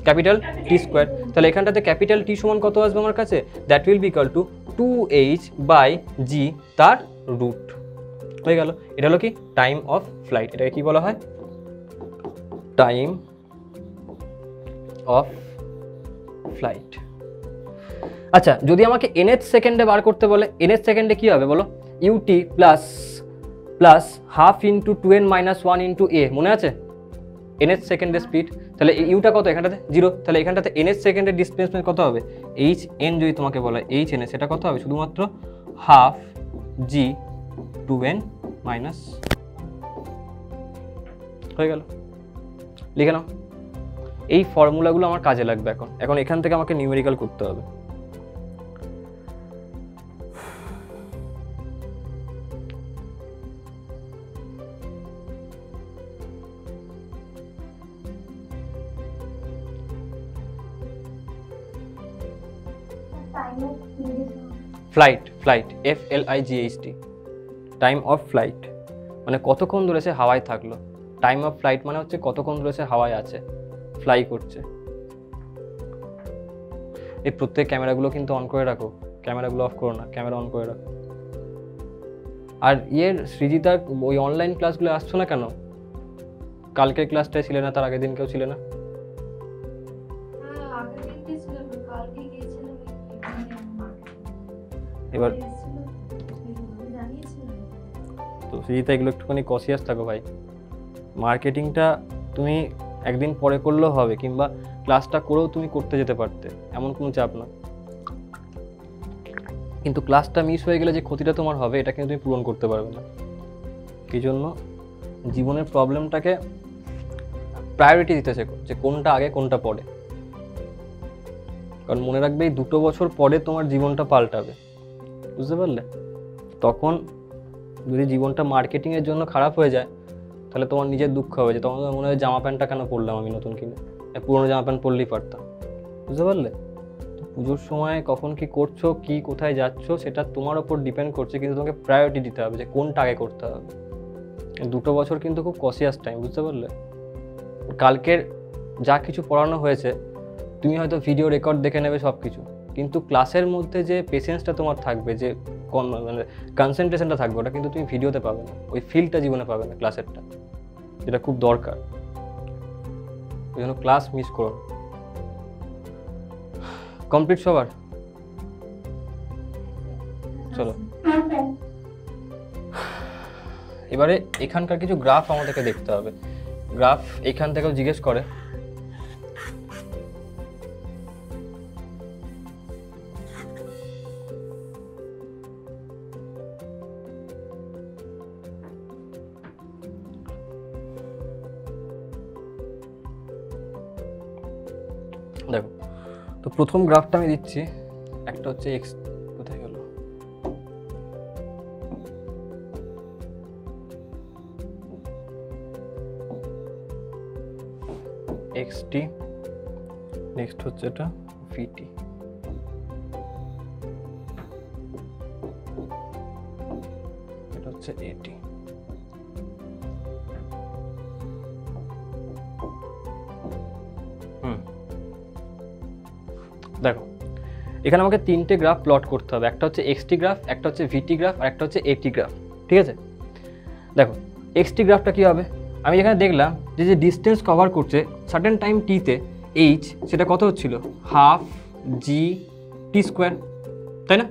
ক্যাপিটাল টি স্কোয়ার। তাহলে এখানটাতে ক্যাপিটাল টি সমান কত আসবে আমার কাছে, that will be equal to 2h by G তার রুট, হয়ে গেল। এটা হলো কি টাইম অফ ফ্লাইট, এটাকে কি বলা হয়, টাইম অফ ফ্লাইট। আচ্ছা যদি আমাকে nth সেকেন্ডে বার করতে বলে, nth সেকেন্ডে কি হবে বলো, U T plus plus half into 2n minus 1 into A, মনে আছে nth সেকেন্ডের স্পিড, তাহলে ইউটা কত এখানটাতে 0, তাহলে এখানটাতে nth সেকেন্ডের ডিসপ্লেসমেন্ট কত হবে, এইচ এন যদি তোমাকে বলা হয় এইচ এন, সেটা কত হবে শুধুমাত্র হাফ জি 2n মাইনাস, হয়ে গেল, লিখে নাও। এই ফর্মুলাগুলো আমার কাজে লাগবে এখন, এখন এখান থেকে আমাকে নিউমেরিক্যাল করতে হবে। Flight, flight FLIGHT, time of flight মানে কতক্ষণ ধরে সে হাওয়ায় থাকলো, টাইম অফ ফ্লাইট মানে হচ্ছে কতক্ষণ ধরে সে হাওয়ায় আছে, ফ্লাই করছে। এই প্রত্যেক ক্যামেরাগুলো কিন্তু অন করে রাখো, ক্যামেরাগুলো অফ করো না, ক্যামেরা অন করে রাখো। আর সৃজিতার ওই অনলাইন ক্লাসগুলো আসছো না কেন, কালকের ক্লাসটায় ছিলে না, তার আগের দিন কেউ ছিলে না? এবার তো সৃজিতা এগুলো একটুখানি কনসিয়াস থাকো ভাই, মার্কেটিংটা তুমি একদিন পরে করলেও হবে, কিংবা ক্লাসটা করেও তুমি করতে যেতে পারতে, এমন কোনো চাপ না। কিন্তু ক্লাসটা মিস হয়ে গেলে যে ক্ষতিটা তোমার হবে এটা কিন্তু তুমি পূরণ করতে পারবে না। এই জন্য জীবনের প্রবলেমটাকে প্রায়োরিটি দিতে শেখো, যে কোনটা আগে কোনটা পরে। কারণ মনে রাখবে এই 2 বছর পরে তোমার জীবনটা পাল্টাবে, বুঝতে পারলে? তখন যদি জীবনটা মার্কেটিংয়ের জন্য খারাপ হয়ে যায় তাহলে তোমার নিজের দুঃখ হবে যে তোমার মনে হয় জামা প্যান্টটা কেন পরলাম আমি নতুন কিনে, পুরোনো জামা প্যান্ট পরলেই পারতাম। বুঝতে পারলে? তো পুজোর সময় কখন কি করছো, কি কোথায় যাচ্ছ, সেটা তোমার ওপর ডিপেন্ড করছে, কিন্তু তোমাকে প্রায়োরিটি দিতে হবে যে কোনটা আগে করতে হবে। 2 বছর কিন্তু খুব কসিয়াস টাইম, বুঝতে পারলে? কালকের যা কিছু পড়ানো হয়েছে তুমি হয়তো ভিডিও রেকর্ড দেখে নেবে সব কিছু, কিন্তু ক্লাসের মধ্যে যে পেশেন্সটা তোমার থাকবে, যে মানে কনসেন্ট্রেশনটা থাকবে, ওটা কিন্তু তুমি ভিডিওতে পাবে না, ওই ফিলটা জীবনে পাবে না ক্লাসেরটা, যেটা খুব দরকার। ওই জন্য ক্লাস মিস করো। কমপ্লিট সবার? চলো এবারে এখানকার কিছু গ্রাফ আমাদেরকে দেখতে হবে। গ্রাফ এখান থেকেও জিজ্ঞেস করে। দেখো, তো প্রথম গ্রাফটা আমি দিচ্ছি, একটা হচ্ছে এক্স, কোথায় গেল, এক্সটি, নেক্সট হচ্ছে এটা ভিটি। এটা হচ্ছে এটি। দেখো এখানে আমাকে 3টে গ্রাফ প্লট করতে হবে, একটা হচ্ছে এক্সটি গ্রাফ, একটা হচ্ছে ভিটি গ্রাফ, আর একটা হচ্ছে এটি গ্রাফ। ঠিক আছে, দেখো এক্সটি গ্রাফটা কী হবে, আমি এখানে দেখলাম যে যে ডিস্টেন্স কভার করছে সার্টেন টাইম টিতে এইচ, সেটা কত হচ্ছিল, হাফ জি টি স্কোয়ার, তাই না?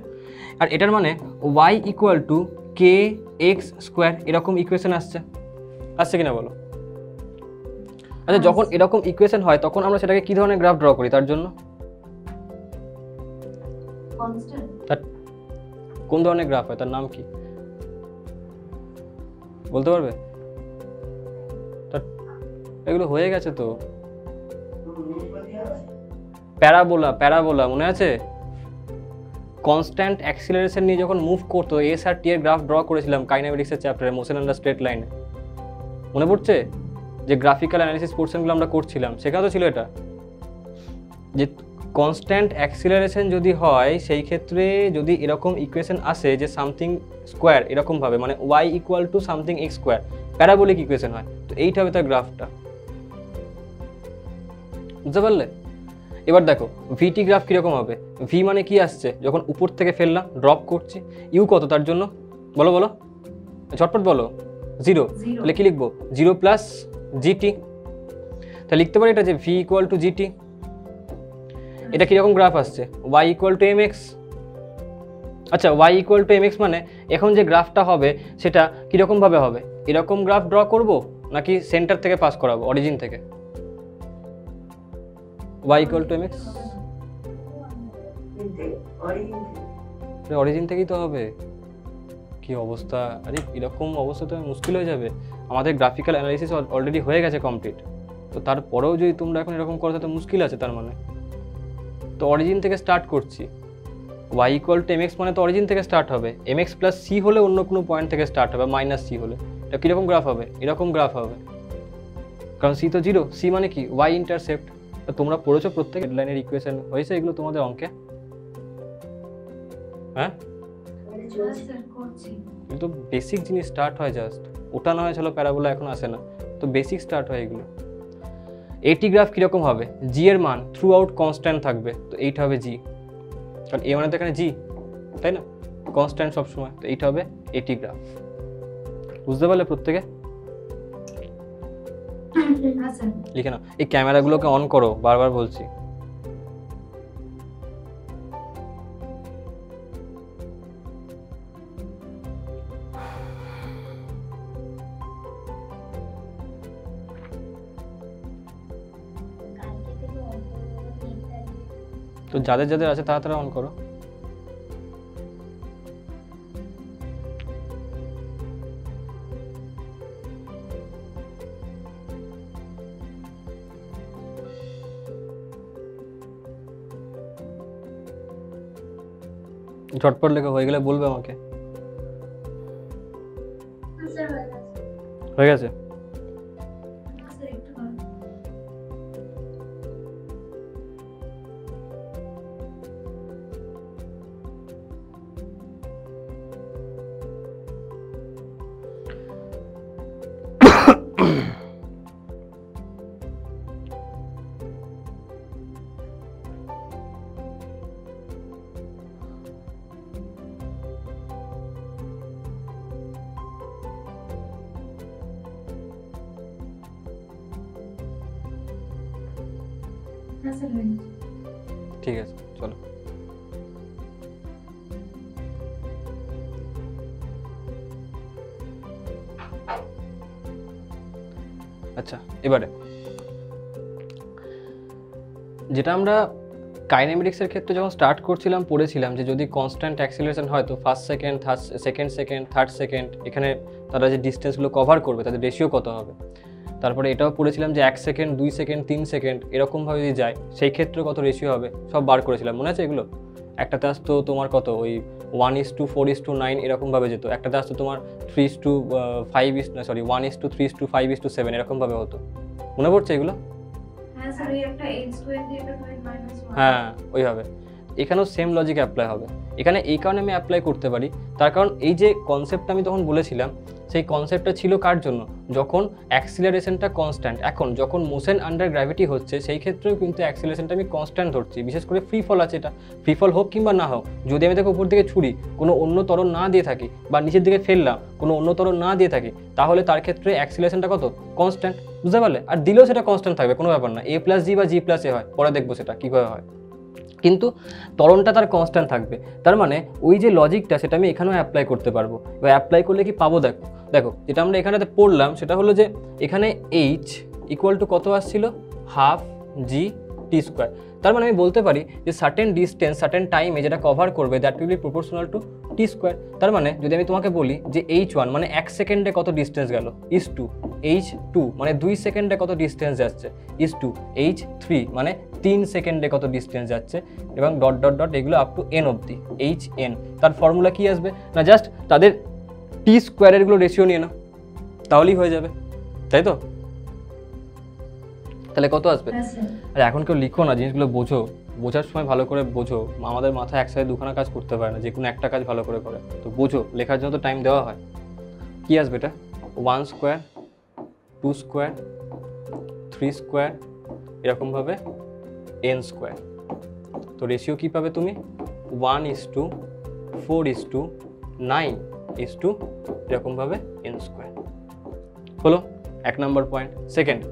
আর এটার মানে Y equal to K X square, এরকম ইকুয়েশন আসছে কিনা বলো? আচ্ছা, যখন এরকম ইকুয়েশন হয় তখন আমরা সেটাকে কী ধরনের গ্রাফ ড্র করি? তার জন্য কোন ধরনের গ্রাফ হয়, তার নাম কি বলতে পারবে? এগুলো হয়ে গেছে তো, প্যারাবোলা মনে আছে? কনস্ট্যান্ট অ্যাক্সিলারেশন নিয়ে যখন মুভ করতো, এস আর টি এর গ্রাফ ড্র করেছিলাম কাইনেমেটিক্সের চ্যাপ্টারে, মোশন আন্ডার স্ট্রেট লাইনে, মনে পড়ছে? যে গ্রাফিক্যাল অ্যানালিসিস পোর্শনগুলো আমরা করছিলাম, সেখানে তো ছিল এটা, যে কনস্ট্যান্ট অ্যাক্সিলারেশন যদি হয় সেই ক্ষেত্রে যদি এরকম ইকুয়েশন আসে যে সামথিং স্কোয়ার, এরকমভাবে মানে Y equal to something X square, parabolic equation হয়, তো এইটা হবে তার গ্রাফটা। বুঝতে পারলে? এবার দেখো ভিটি গ্রাফ কীরকম হবে, ভি মানে কি আসছে, যখন উপর থেকে ফেললাম ড্রপ করছি, ইউ কত তার জন্য বলো বলো, ঝটপট বলো, 0, তাহলে কি লিখবো, 0 প্লাস জিটি, তাহলে লিখতে পারি এটা যে ভি ইকুয়াল টু জিটি। এটা কীরকম গ্রাফ আসছে, Y equal to M X. আচ্ছা, Y equal to M X মানে এখন যে গ্রাফটা হবে সেটা কীরকমভাবে হবে, এরকম গ্রাফ ড্র করব নাকি সেন্টার থেকে পাস করাবো, অরিজিন থেকে? Y equal to M X, origin থেকেই তো হবে। কি অবস্থা, আরে এরকম অবস্থা তো মুশকিল হয়ে যাবে। আমাদের গ্রাফিক্যাল অ্যানালিসিস অলরেডি হয়ে গেছে কমপ্লিট, তো তারপরেও যদি তোমরা এখন এরকম করো তো মুশকিল আছে। তার মানে তো অরিজিন থেকে স্টার্ট করছি, Y equal to M X মানে তো অরিজিন থেকে স্টার্ট হবে, এম এক্স প্লাস সি হলে অন্য কোনো পয়েন্ট থেকে স্টার্ট হবে, মাইনাস সি হলে এটা কীরকম গ্রাফ হবে, এরকম গ্রাফ হবে, কারণ সি তো 0, সি মানে কি ওয়াই ইন্টারসেপ্ট। তোমরা পড়েছো প্রত্যেক হেডলাইনের ইকুয়েশন হয়েছে এগুলো তোমাদের অঙ্কে? হ্যাঁ, কিন্তু বেসিক জিনিস স্টার্ট হয় জাস্ট, ওটা না হয় চলো প্যারাবোলা এখন আসে না, তো বেসিক স্টার্ট হয় এগুলো। এটি গ্রাফ কীরকম হবে, জি এর মান থ্রু আউট কনস্ট্যান্ট থাকবে, তো এইটা হবে জি, কারণ এ মানে তো এখানে জি, তাই না, কনস্ট্যান্ট সবসময়, তো এইটা হবে এটি গ্রাফ। বুঝতে পারলে প্রত্যেকে? লিখে নাও। এই ক্যামেরাগুলোকে অন করো, বারবার বলছি। তো যাদের যাদের আছে তাড়াতাড়ি অন করো। ঝটপট লেখা হয়ে গেলে বলবে আমাকে। হয়ে গেছে? হ্যাঁ স্যার হয়ে গেছে। ঠিক আছে, চলো। আচ্ছা, এবারে যেটা আমরা কাইনেমেটিক্সের ক্ষেত্রে যখন স্টার্ট করছিলাম পড়েছিলাম যে যদি কনস্ট্যান্ট অ্যাক্সিলারেশন হয় তো ফার্স্ট সেকেন্ড, থার্ড সেকেন্ড, এখানে তারা যে ডিস্টেন্সগুলো কভার করবে তাদের রেশিও কত হবে। তারপরে এটাও পড়েছিলাম যে 1 সেকেন্ড, 2 সেকেন্ড, 3 সেকেন্ড এরকমভাবে যদি যায় সেই ক্ষেত্রে কত রেশিও হবে, সব বার করেছিলাম, মনে আছে এগুলো? একটাতে আসতো তোমার কত, ওই 1:4:9 এরকমভাবে যেত, একটাতে আসতো তোমার 1:3:5 এরকমভাবে হতো, মনে পড়ছে এগুলো? হ্যাঁ স্যার, ওই একটা h2 দিয়ে একটা 2n-1। হ্যাঁ, ওইভাবে এখানেও সেম লজিক অ্যাপ্লাই হবে। এখানে এই কারণে আমি অ্যাপ্লাই করতে পারি, তার কারণ এই যে কনসেপ্টটা আমি তখন বলেছিলাম সেই কনসেপ্টটা ছিল কার জন্য, যখন অ্যাক্সিলারেশনটা কনস্ট্যান্ট। এখন যখন মোশন আন্ডার গ্র্যাভিটি হচ্ছে সেই ক্ষেত্রেও কিন্তু অ্যাক্সিলারেশনটা আমি কনস্ট্যান্ট ধরছি, বিশেষ করে ফ্রি ফল আছে, এটা ফ্রি ফল হোক কিংবা না হোক, যদি আমি তাকে উপর দিকে ছুড়ি কোনো অন্য ত্বরণ না দিয়ে থাকি বা নিচের দিকে ফেললাম কোনো অন্য ত্বরণ না দিয়ে থাকি, তাহলে তার ক্ষেত্রে অ্যাক্সিলারেশনটা কত, কনস্ট্যান্ট, বুঝতে পারলে? আর দিলেও সেটা কনস্ট্যান্ট থাকবে, কোনো ব্যাপার না, a+g বা g+a হয়, পরে দেখবো সেটা কীভাবে হয়, কিন্তু ত্বরণটা তার কনস্ট্যান্ট থাকবে। তার মানে ওই যে লজিকটা সেটা আমি এখানেও অ্যাপ্লাই করতে পারবো। এবার অ্যাপ্লাই করলে কি পাবো, দেখো দেখো যেটা আমরা এখানেতে পড়লাম সেটা হলো যে এখানে h ইকুয়াল টু কত আসছিল, হাফ জি টি স্কোয়ার। তার মানে আমি বলতে পারি যে সার্টেন ডিস্টেন্স সার্টেন টাইমে যেটা কভার করবে that will B proportional to T square. তার মানে যদি আমি তোমাকে বলি যে h1 মানে 1 সেকেন্ডে কত ডিস্টেন্স গেল ইজ টু, h2 মানে 2 সেকেন্ডে কত ডিস্টেন্স যাচ্ছে ইজ টু, h3 মানে 3 সেকেন্ডে কত ডিস্টেন্স যাচ্ছে, এবং ডট ডট ডট এগুলো আপ টু n অবধি, hn। তার ফর্মুলা কি আসবে না, জাস্ট তাদের টি স্কোয়ারেরগুলো রেশিও নিয়ে নাও, তাহলেই হয়ে যাবে, তাই তো? তাহলে কত আসবে? আর এখন কেউ লিখো না, জিনিসগুলো বোঝো, বোঝার সময় ভালো করে বোঝো, আমাদের মাথায় একসাথে দুখানা কাজ করতে পারে না, যে কোনো একটা কাজ ভালো করে করে, তো বোঝো, লেখার জন্য তো টাইম দেওয়া হয়। কি আসবে এটা, 1 স্কোয়ার, 2 স্কোয়ার, 3 স্কোয়ার, এরকমভাবে n স্কোয়ার। তো রেশিও কী পাবে তুমি, 1:4:9 এরকমভাবে n স্কোয়ার। হলো 1 নম্বর পয়েন্ট। সেকেন্ড,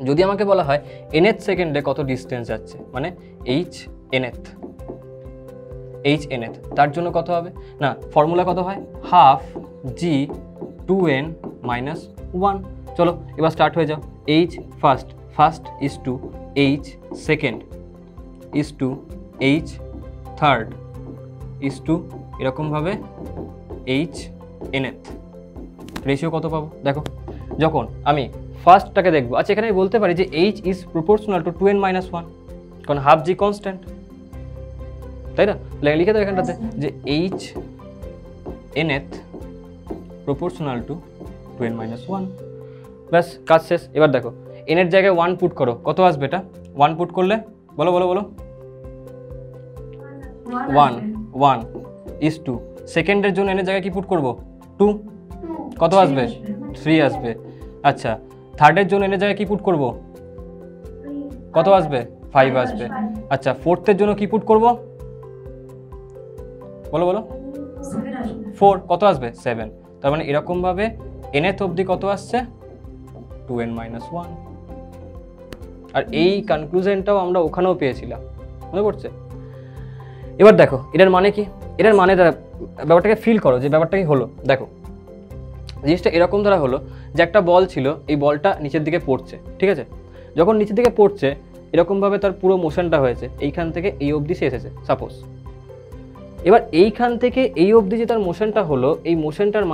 যদি আমাকে বলা হয় nth সেকেন্ডে কত ডিস্টেন্স যাচ্ছে, মানেhnth, তার জন্য কত হবে না, ফর্মুলা কত হয়, হাফ জি 2n-1। চলো এবার স্টার্ট হয়ে যাও। h first is to h second is to h third is to এরকমভাবে h nth। রেশিও কত পাবো দেখো, যখন আমি ফার্স্টটাকে দেখবো, আচ্ছা এখানে আমি বলতে পারি যে h is proportional to 2n-1, কারণ হাফ জি কনস্ট্যান্ট, তাই না? লিখে দাও এখানটাতে যে h nth proportional to 2n-1, ব্যাস কাজ শেষ। এবার দেখো n এর জায়গায় 1 পুট করো, কত আসবে এটা, 1 পুট করলে বলো বলো বলো, 1 ইজ টু, সেকেন্ডের জন্য n এর জায়গায় কি পুট করবো, 2, কত আসবে, 3 আসবে। আচ্ছা থার্ডের জন্য n এর জায়গায় কি পুট করব, কত আসবে, 5 আসবে। আচ্ছা ফোর্থের জন্য কি পুট করব, বলো বলো, 4, কত আসবে, 7। তার মানে এরকমভাবে nth অবধি কত আসছে, 2n-1। আর এই কনক্লুশনটাও আমরা ওখানেও পেয়েছিলাম, মনে পড়ছে? এবার দেখো এটার মানে কি, এটার মানে ব্যাপারটাকে ফিল করো যে ব্যাপারটা কি হলো। দেখো জিনিসটা এরকম ধরা হলো যে একটা বল ছিল, এই বলটা নিচের দিকে পড়ছে, ঠিক আছে? যখন নিচের দিকে পড়ছে এরকমভাবে তার পুরো মোশনটা হয়েছে, এইখান থেকে এই অবধি সে এসেছে সাপোজ। এবার এইখান থেকে এই অবধি যে তার মোশনটা হলো, এই মোশনটার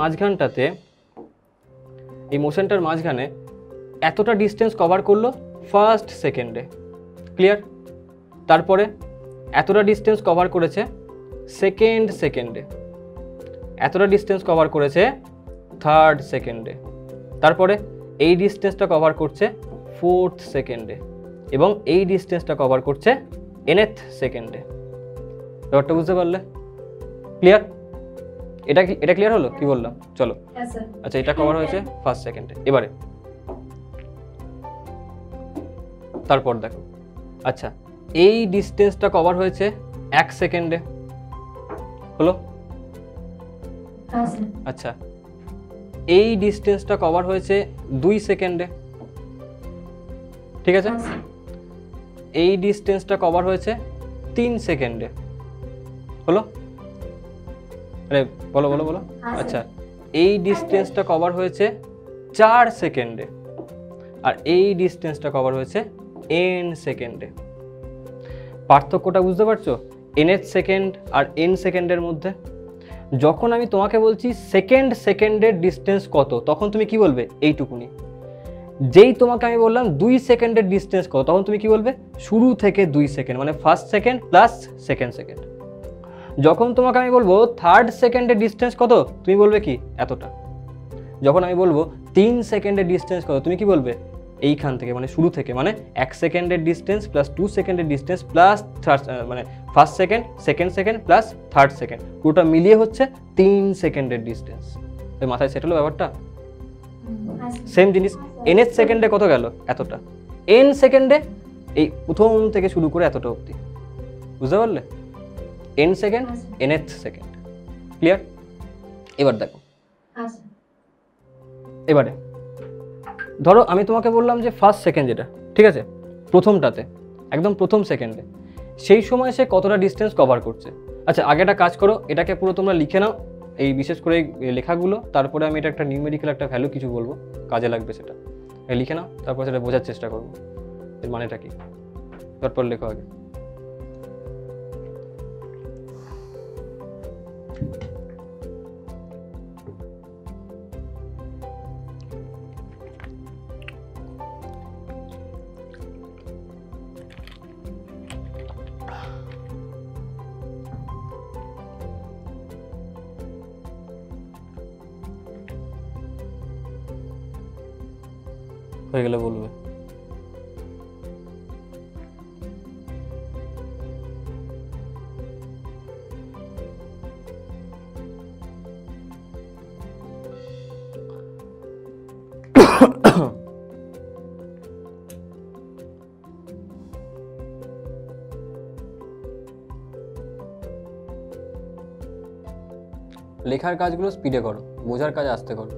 মাঝখানে এতটা ডিস্টেন্স কভার করলো ফার্স্ট সেকেন্ডে, ক্লিয়ার? তারপরে এতটা ডিস্টেন্স কভার করেছে সেকেন্ডে, এতটা ডিস্টেন্স কভার করেছে থার্ড সেকেন্ডে, তারপরে এই ডিস্টেন্সটা কভার করছে ফোর্থ সেকেন্ডে, এবং এই ডিস্টেন্সটা কভার করছে nth সেকেন্ডে। ব্যাপারটা বুঝতে পারলে? ক্লিয়ার? এটা ক্লিয়ার হলো কি বললাম? চলো আচ্ছা এটা কভার হয়েছে ফার্স্ট সেকেন্ডে। এবারে তারপর দেখো, আচ্ছা এই ডিস্টেন্সটা কভার হয়েছে 1 সেকেন্ডে, হলো? আচ্ছা এই ডিস্টেন্সটা কভার হয়েছে 2 সেকেন্ডে, ঠিক আছে? এই ডিস্টেন্সটা কভার হয়েছে 3 সেকেন্ডে, হলো? আরে বলো বলো বলো। আচ্ছা, এই ডিস্টেন্সটা কভার হয়েছে 4 সেকেন্ডে, আর এই ডিস্টেন্সটা কভার হয়েছে n সেকেন্ডে। পার্থক্যটা বুঝতে পারছো nth সেকেন্ড আর n সেকেন্ডের মধ্যে? যখন আমি তোমাকে বলছি সেকেন্ডের ডিস্টেন্স কত, তখন তুমি কি বলবে? এইটুকুনি। যেই তোমাকে আমি বললাম 2 সেকেন্ডের ডিস্টেন্স কত, তখন তুমি কি বলবে? শুরু থেকে 2 সেকেন্ড, মানে first second plus second second. যখন তোমাকে আমি বলবো থার্ড সেকেন্ডের ডিস্টেন্স কত, তুমি বলবে কি? এতটা। যখন আমি বলবো 3 সেকেন্ডের ডিস্টেন্স কত, তুমি কি বলবে? এইখান থেকে, মানে শুরু থেকে, মানে 1 সেকেন্ডের ডিস্টেন্স প্লাস 2 সেকেন্ডের ডিস্টেন্স প্লাস মানে first second, second second plus third second, পুরোটা মিলিয়ে হচ্ছে 3 সেকেন্ডের ডিস্টেন্স। ওই মাথায় সেট হলো ব্যাপারটা? সেম জিনিস nth সেকেন্ডে কত গেল? এতটা। n সেকেন্ডে এই প্রথম থেকে শুরু করে এতটা অবধি, বুঝতে পারলে? n second, nth second. Clear? এবার দেখো, এবারে ধরো আমি তোমাকে বললাম যে ফার্স্ট সেকেন্ড যেটা, ঠিক আছে, প্রথমটাতে, একদম প্রথম সেকেন্ডে, সেই সময় সে কতটা ডিস্টেন্স কভার করছে। আচ্ছা, আগে একটা কাজ করো, এটাকে পুরো তোমরা লিখে নাও, এই বিশেষ করে এই লেখাগুলো, তারপরে আমি এটা একটা নিউমেরিক্যাল একটা ভ্যালু কিছু বলবো, কাজে লাগবে সেটা। লিখে নাও, তারপর সেটা বোঝার চেষ্টা করবো এর মানেটা কি। তারপর লেখো আগে। হয়ে গেলে বলবে। লেখার কাজগুলো স্পিডে করো, বোঝার কাজ আস্তে করো,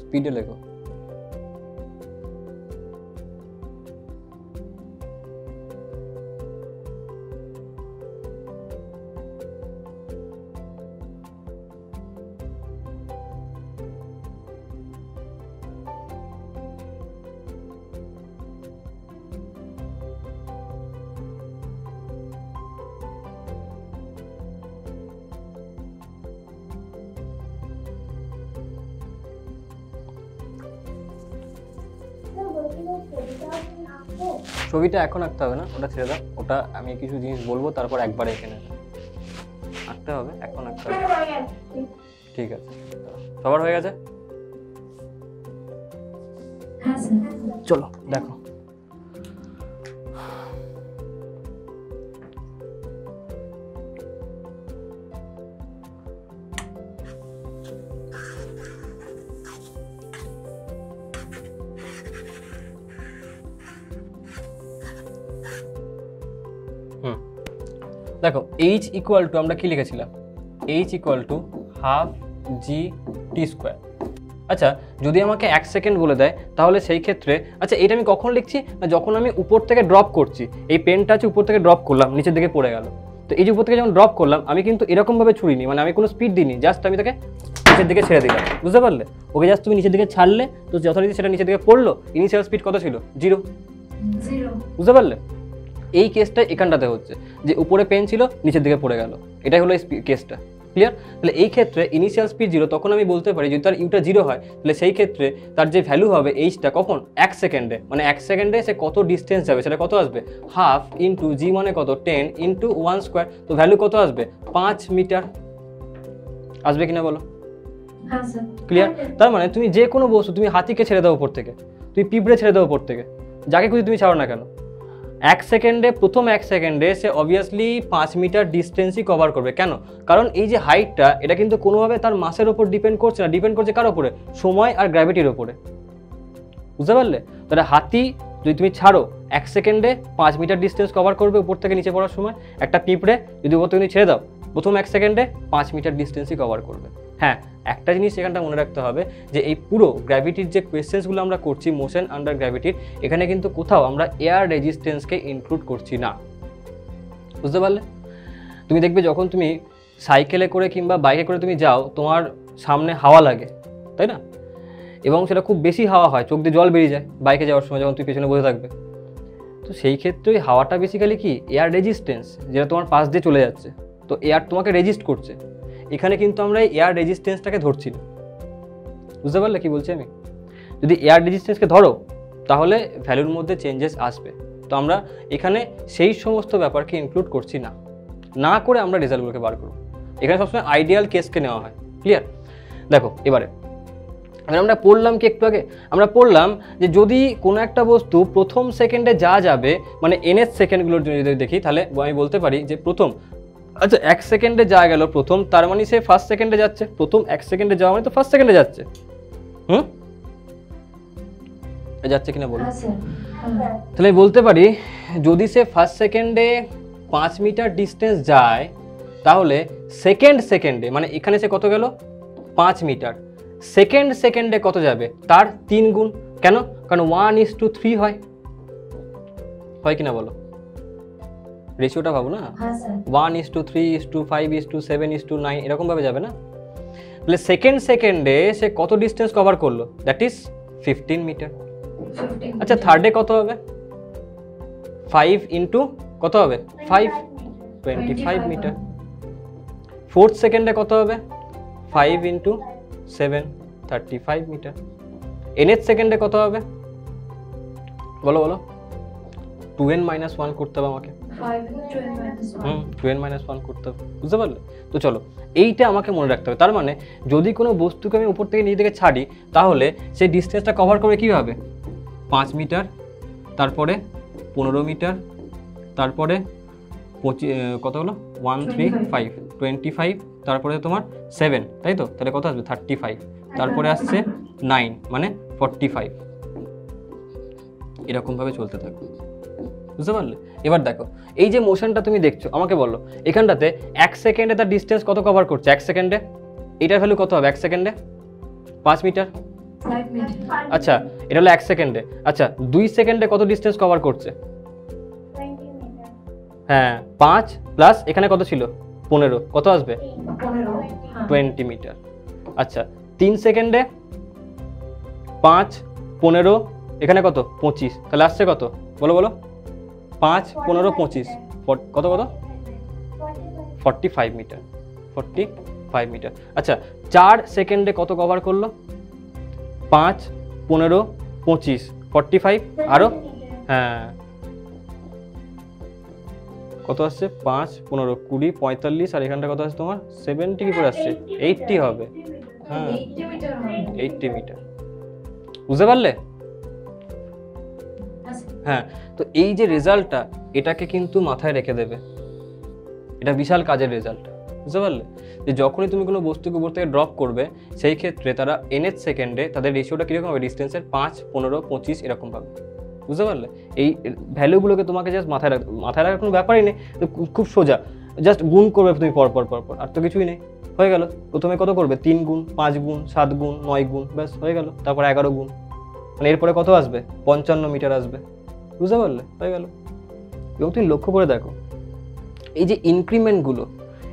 স্পিডে লেখো। ছবিটা এখন আঁকতে হবে না, ওটা ছেড়ে দাও, ওটা আমি কিছু জিনিস বলবো তারপর একবার এখানে আঁকতে হবে, এখন আঁকতে হবে। ঠিক আছে, সবার হয়ে গেছে? চলো দেখো। দেখো h ইকুয়াল টু আমরা কি লিখেছিলাম? h equal to half G T square. আচ্ছা, যদি আমাকে 1 সেকেন্ড বলে দেয় তাহলে সেই ক্ষেত্রে, আচ্ছা এটা আমি কখন লিখছি না, যখন আমি উপর থেকে ড্রপ করছি, এই পেনটা আছে উপর থেকে ড্রপ করলাম, নিচের দিকে পড়ে গেল, তো এই যে উপর থেকে যখন ড্রপ করলাম আমি কিন্তু এরকমভাবে ছুড়িনি, মানে আমি কোনো স্পিড দিইনি, জাস্ট আমি তাকে নিচের দিকে ছেড়ে দিলাম, বুঝতে পারলে? ওকে জাস্ট তুমি নিচের দিকে ছাড়লে, তো যথারীতি সেটা নিচের দিকে পড়লো, ইনিশিয়াল স্পিড কত ছিল? 0, বুঝতে পারলে? এই কেসটা এখানটাতে হচ্ছে যে উপরে পেন ছিল, নিচের দিকে পড়ে গেল, এটাই হলো কেসটা। ক্লিয়ার? তাহলে এই ক্ষেত্রে ইনিশিয়াল স্পিড 0, তখন আমি বলতে পারি যদি তার ইউটা 0 হয় তাহলে সেই ক্ষেত্রে তার যে ভ্যালু হবে এইচটা কখন? 1 সেকেন্ডে, মানে 1 সেকেন্ডে সে কত ডিস্টেন্স যাবে সেটা কত আসবে? হাফ ইন্টু জি মানে কত? 10 ইন্টু 1 স্কোয়ার, তো ভ্যালু কত আসবে? 5 মিটার আসবে কিনা বলো? ক্লিয়ার? তার মানে তুমি যে কোনো বস্তু, তুমি হাতিকে ছেড়ে দাও উপর থেকে, তুমি পিঁপড়ে ছেড়ে দাও উপর থেকে, যাকে খুশি তুমি ছাড়ো না কেন, 1 সেকেন্ডে, প্রথম 1 সেকেন্ডে সে অবভিয়াসলি 5 মিটার ডিস্টেন্সই কভার করবে। কেন? কারণ এই যে হাইটটা, এটা কিন্তু কোনোভাবে তার মাসের ওপর ডিপেন্ড করছে না, ডিপেন্ড করছে কার ওপরে? সময় আর গ্র্যাভিটির ওপরে, বুঝতে পারলে? তাহলে হাতি যদি তুমি ছাড়ো 1 সেকেন্ডে 5 মিটার ডিস্টেন্স কভার করবে উপর থেকে নিচে পড়ার সময়, একটা পিঁপড়ে যদি উপর থেকে ছেড়ে দাও প্রথম 1 সেকেন্ডে 5 মিটার ডিস্টেন্সই কভার করবে। হ্যাঁ, একটা জিনিস এখানটা মনে রাখতে হবে যে এই পুরো গ্র্যাভিটির যে কোয়েশ্চেন্সগুলো আমরা করছি মোশন আন্ডার গ্র্যাভিটির, এখানে কিন্তু কোথাও আমরা এয়ার রেজিস্ট্যান্সকে ইনক্লুড করছি না। বুঝতে পারলে? তুমি দেখবে যখন তুমি সাইকেলে করে কিংবা বাইকে করে তুমি যাও, তোমার সামনে হাওয়া লাগে, তাই না? এবং সেটা খুব বেশি হাওয়া হয়, চোখ দিয়ে জল বেরিয়ে যায় বাইকে যাওয়ার সময় যখন তুমি পেছনে বসে থাকবে। তো সেই ক্ষেত্রে ওই হাওয়াটা বেসিক্যালি কি এয়ার রেজিস্ট্যান্স, যেটা তোমার পাশ দিয়ে চলে যাচ্ছে, তো এয়ার তোমাকে রেজিস্ট করছে। এখানে কিন্তু আমরা এই এয়ার রেজিস্ট্যান্সটাকে ধরছি না। বুঝতে পারলে কি বলছি আমি? যদি এয়ার রেজিস্ট্যান্সকে ধরো তাহলে ভ্যালুর মধ্যে চেঞ্জেস আসবে। তো আমরা এখানে সেই সমস্ত ব্যাপারকে ইনক্লুড করছি না, না করে আমরা রেজাল্টগুলোকে বার করব। এখানে সবসময় আইডিয়াল কেসকে নেওয়া হয়। ক্লিয়ার? দেখো এবারে আমরা পড়লাম কি একটু আগে, আমরা পড়লাম যে যদি কোনো একটা বস্তু প্রথম সেকেন্ডে যা যাবে, মানে nth সেকেন্ডগুলোর জন্য যদি দেখি তাহলে আমি বলতে পারি যে প্রথম, আচ্ছা 1 সেকেন্ডে যা গেল প্রথম, তার মানে সে ফার্স্ট সেকেন্ডে যাচ্ছে। প্রথম 1 সেকেন্ডে যাওয়া মানে তো ফার্স্ট সেকেন্ডে যাচ্ছে। যাচ্ছে কিনা বলো? তাহলে বলতে পারি যদি সে ফার্স্ট সেকেন্ডে 5 মিটার ডিস্টেন্স যায়, তাহলে সেকেন্ড সেকেন্ডে মানে এখানে সে কত গেল 5 মিটার, সেকেন্ড সেকেন্ডে কত যাবে তার 3 গুণ। কেন? কারণ 1:3 হয় কিনা বলো? রেশিওটা ভাবো না, 1:3:5:7:9 এরকম ভাবে যাবে না? তাহলে সেকেন্ড সেকেন্ডে সে কত ডিস্টেন্স কভার করলো? That is 15 metre. আচ্ছা থার্ডে কত হবে? 5 ইন্টু কত হবে? 5, 25 মিটার। ফোর্থ সেকেন্ডে কত হবে? 5 ইন্টু 7, 35 মিটার। nth সেকেন্ডে কত হবে বলো বলো? 2n-1 করতে হবে আমাকে। 2n-1 করতে হবে। বুঝতে পারলে? তো চলো এইটা আমাকে মনে রাখতে হবে। তার মানে যদি কোনো বস্তুকে আমি উপর থেকে নিচে দিকে ছাড়ি, তাহলে সেই ডিস্টেন্সটা কভার করবে কীভাবে? 5 মিটার, তারপরে 15 মিটার, তারপরে কত হলো 25, তারপরে তোমার 7, তাই তো? তাহলে কত আসবে? 35, তারপরে আসছে 9 মানে 45। এরকমভাবে চলতে থাকবে। বুঝতে পারলে? এবার দেখো এই যে মোশনটা তুমি দেখছো, আমাকে বলো এখানটাতে 1 সেকেন্ডে তার ডিস্টেন্স কত কভার করছে? 1 সেকেন্ডে এটার ভ্যালু কত হবে? 1 সেকেন্ডে 5 মিটার। আচ্ছা এটা হলো 1 সেকেন্ডে। আচ্ছা 2 সেকেন্ডে কত ডিস্টেন্স কভার করছে? হ্যাঁ 5 প্লাস এখানে কত ছিল? 15, কত আসবে? 20 মিটার। আচ্ছা 3 সেকেন্ডে 5, 15, এখানে কত? 25, তাহলে আসছে কত বলো বলো? 5, 15, 25 কত কত? 45 মিটার। 45 মিটার। আচ্ছা 4 সেকেন্ডে কত কভার করলো? 5, 15, 25, 45 আরো হ্যাঁ কত আসছে? 5, 15, 20, 45 আর এখানটা কত আসছে তোমার? 70 কি করে আসছে? 80 হবে। হ্যাঁ 80 মিটার। বুঝতে পারলে? হ্যাঁ তো এই যে রেজাল্টটা, এটাকে কিন্তু মাথায় রেখে দেবে। এটা বিশাল কাজের রেজাল্ট। বুঝতে পারলে? যে যখনই তুমি কোনো বস্তুকে উপর থেকে ড্রপ করবে, সেই ক্ষেত্রে তারা nth সেকেন্ডে তাদের রেশিওটা কীরকম হবে? ডিস্টেন্সের 5, 15, 25 এরকম পাবে। বুঝতে পারলে? এই ভ্যালুগুলোকে তোমাকে জাস্ট মাথায় রাখার কোনো ব্যাপারই নেই, খুব সোজা, জাস্ট গুণ করবে তুমি পরপর, আর তো কিছুই নেই। হয়ে গেল। প্রথমে কত করবে? 3 গুণ, 5 গুণ, 7 গুণ, 9 গুণ, ব্যাস হয়ে গেল। তারপর 11 গুণ, মানে এরপরে কত আসবে? 55 মিটার আসবে। বুঝতে পারলে? হয়ে গেল। এবং তুমি লক্ষ্য করে দেখো এই যে ইনক্রিমেন্টগুলো,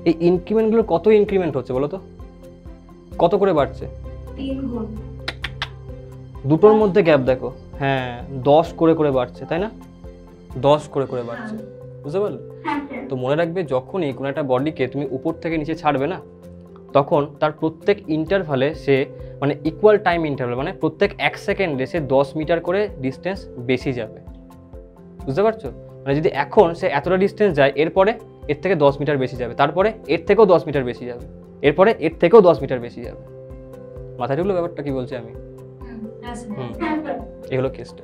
এই ইনক্রিমেন্টগুলোর কত ইনক্রিমেন্ট হচ্ছে বলো তো? কত করে বাড়ছে? 3 গুণ। দুটোর মধ্যে গ্যাপ দেখো, হ্যাঁ 10 করে বাড়ছে, তাই না? 10 করে বাড়ছে। বুঝতে পারলে? তো মনে রাখবে যখনই কোনো একটা বডিকে তুমি উপর থেকে নিচে ছাড়বে না, তখন তার প্রত্যেক ইন্টারভালে সে মানে ইকুয়াল টাইম ইন্টারভাল, মানে প্রত্যেক 1 সেকেন্ডে সে 10 মিটার করে ডিস্টেন্স বেশি যাবে। বুঝতে পারছো? মানে যদি এখন সে এতটা ডিস্টেন্স যায়, এরপরে এর থেকে 10 মিটার বেশি যাবে, তারপরে এর থেকেও 10 মিটার বেশি যাবে, এরপরে এর থেকেও 10 মিটার বেশি যাবে। মাথায় ঢুকলো ব্যাপারটা কি বলছি আমি? এই হলো কেসটা।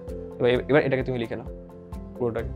এবার এটাকে তুমি লিখে নাও পুরোটাকে।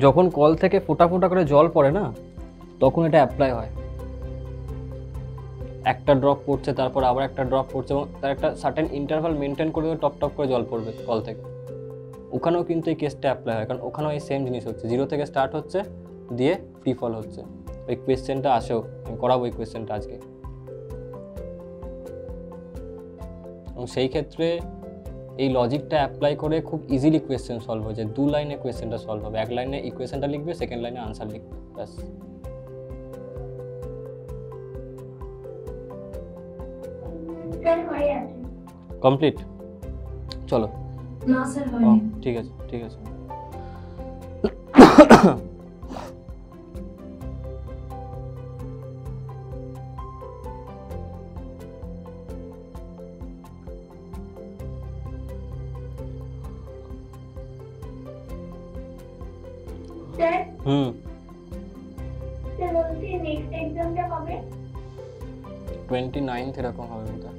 যখন কল থেকে ফোঁটা ফোঁটা করে জল পড়ে না, তখন এটা অ্যাপ্লাই হয়। একটা ড্রপ পড়ছে, তারপর আবার একটা ড্রপ পড়ছে, এবং তার একটা সার্টেন ইন্টারভাল মেনটেন করে টপ টপ করে জল পড়বে কল থেকে। ওখানেও কিন্তু এই কেসটা অ্যাপ্লাই হয়, কারণ ওখানেও এই সেম জিনিস হচ্ছে, 0 থেকে স্টার্ট হচ্ছে, দিয়ে ফ্রি ফল হচ্ছে। ওই কোয়েশ্চেনটা আসেও, আমি করাবো এই কোয়েশ্চেনটা আজকে। এবং সেই ক্ষেত্রে এই লজিকটা অ্যাপ্লাই করে খুব ইজিলি কোয়েশ্চেন সলভ হয়ে যায়। 2 লাইনে কোয়েশ্চেনটা সলভ হবে, 1 লাইনে ইকুয়েশনটা লিখবে, সেকেন্ড লাইনে আনসার লিখবে, ব্যাস। স্যার হয়ে আছে। কমপ্লিট? চলো। না স্যার ও, হয়নি। ঠিক আছে ঠিক আছে। স্যার স্যার বলছি নেক্সট এক্সামটা কবে? 29 এরকম হবে বোধহয়।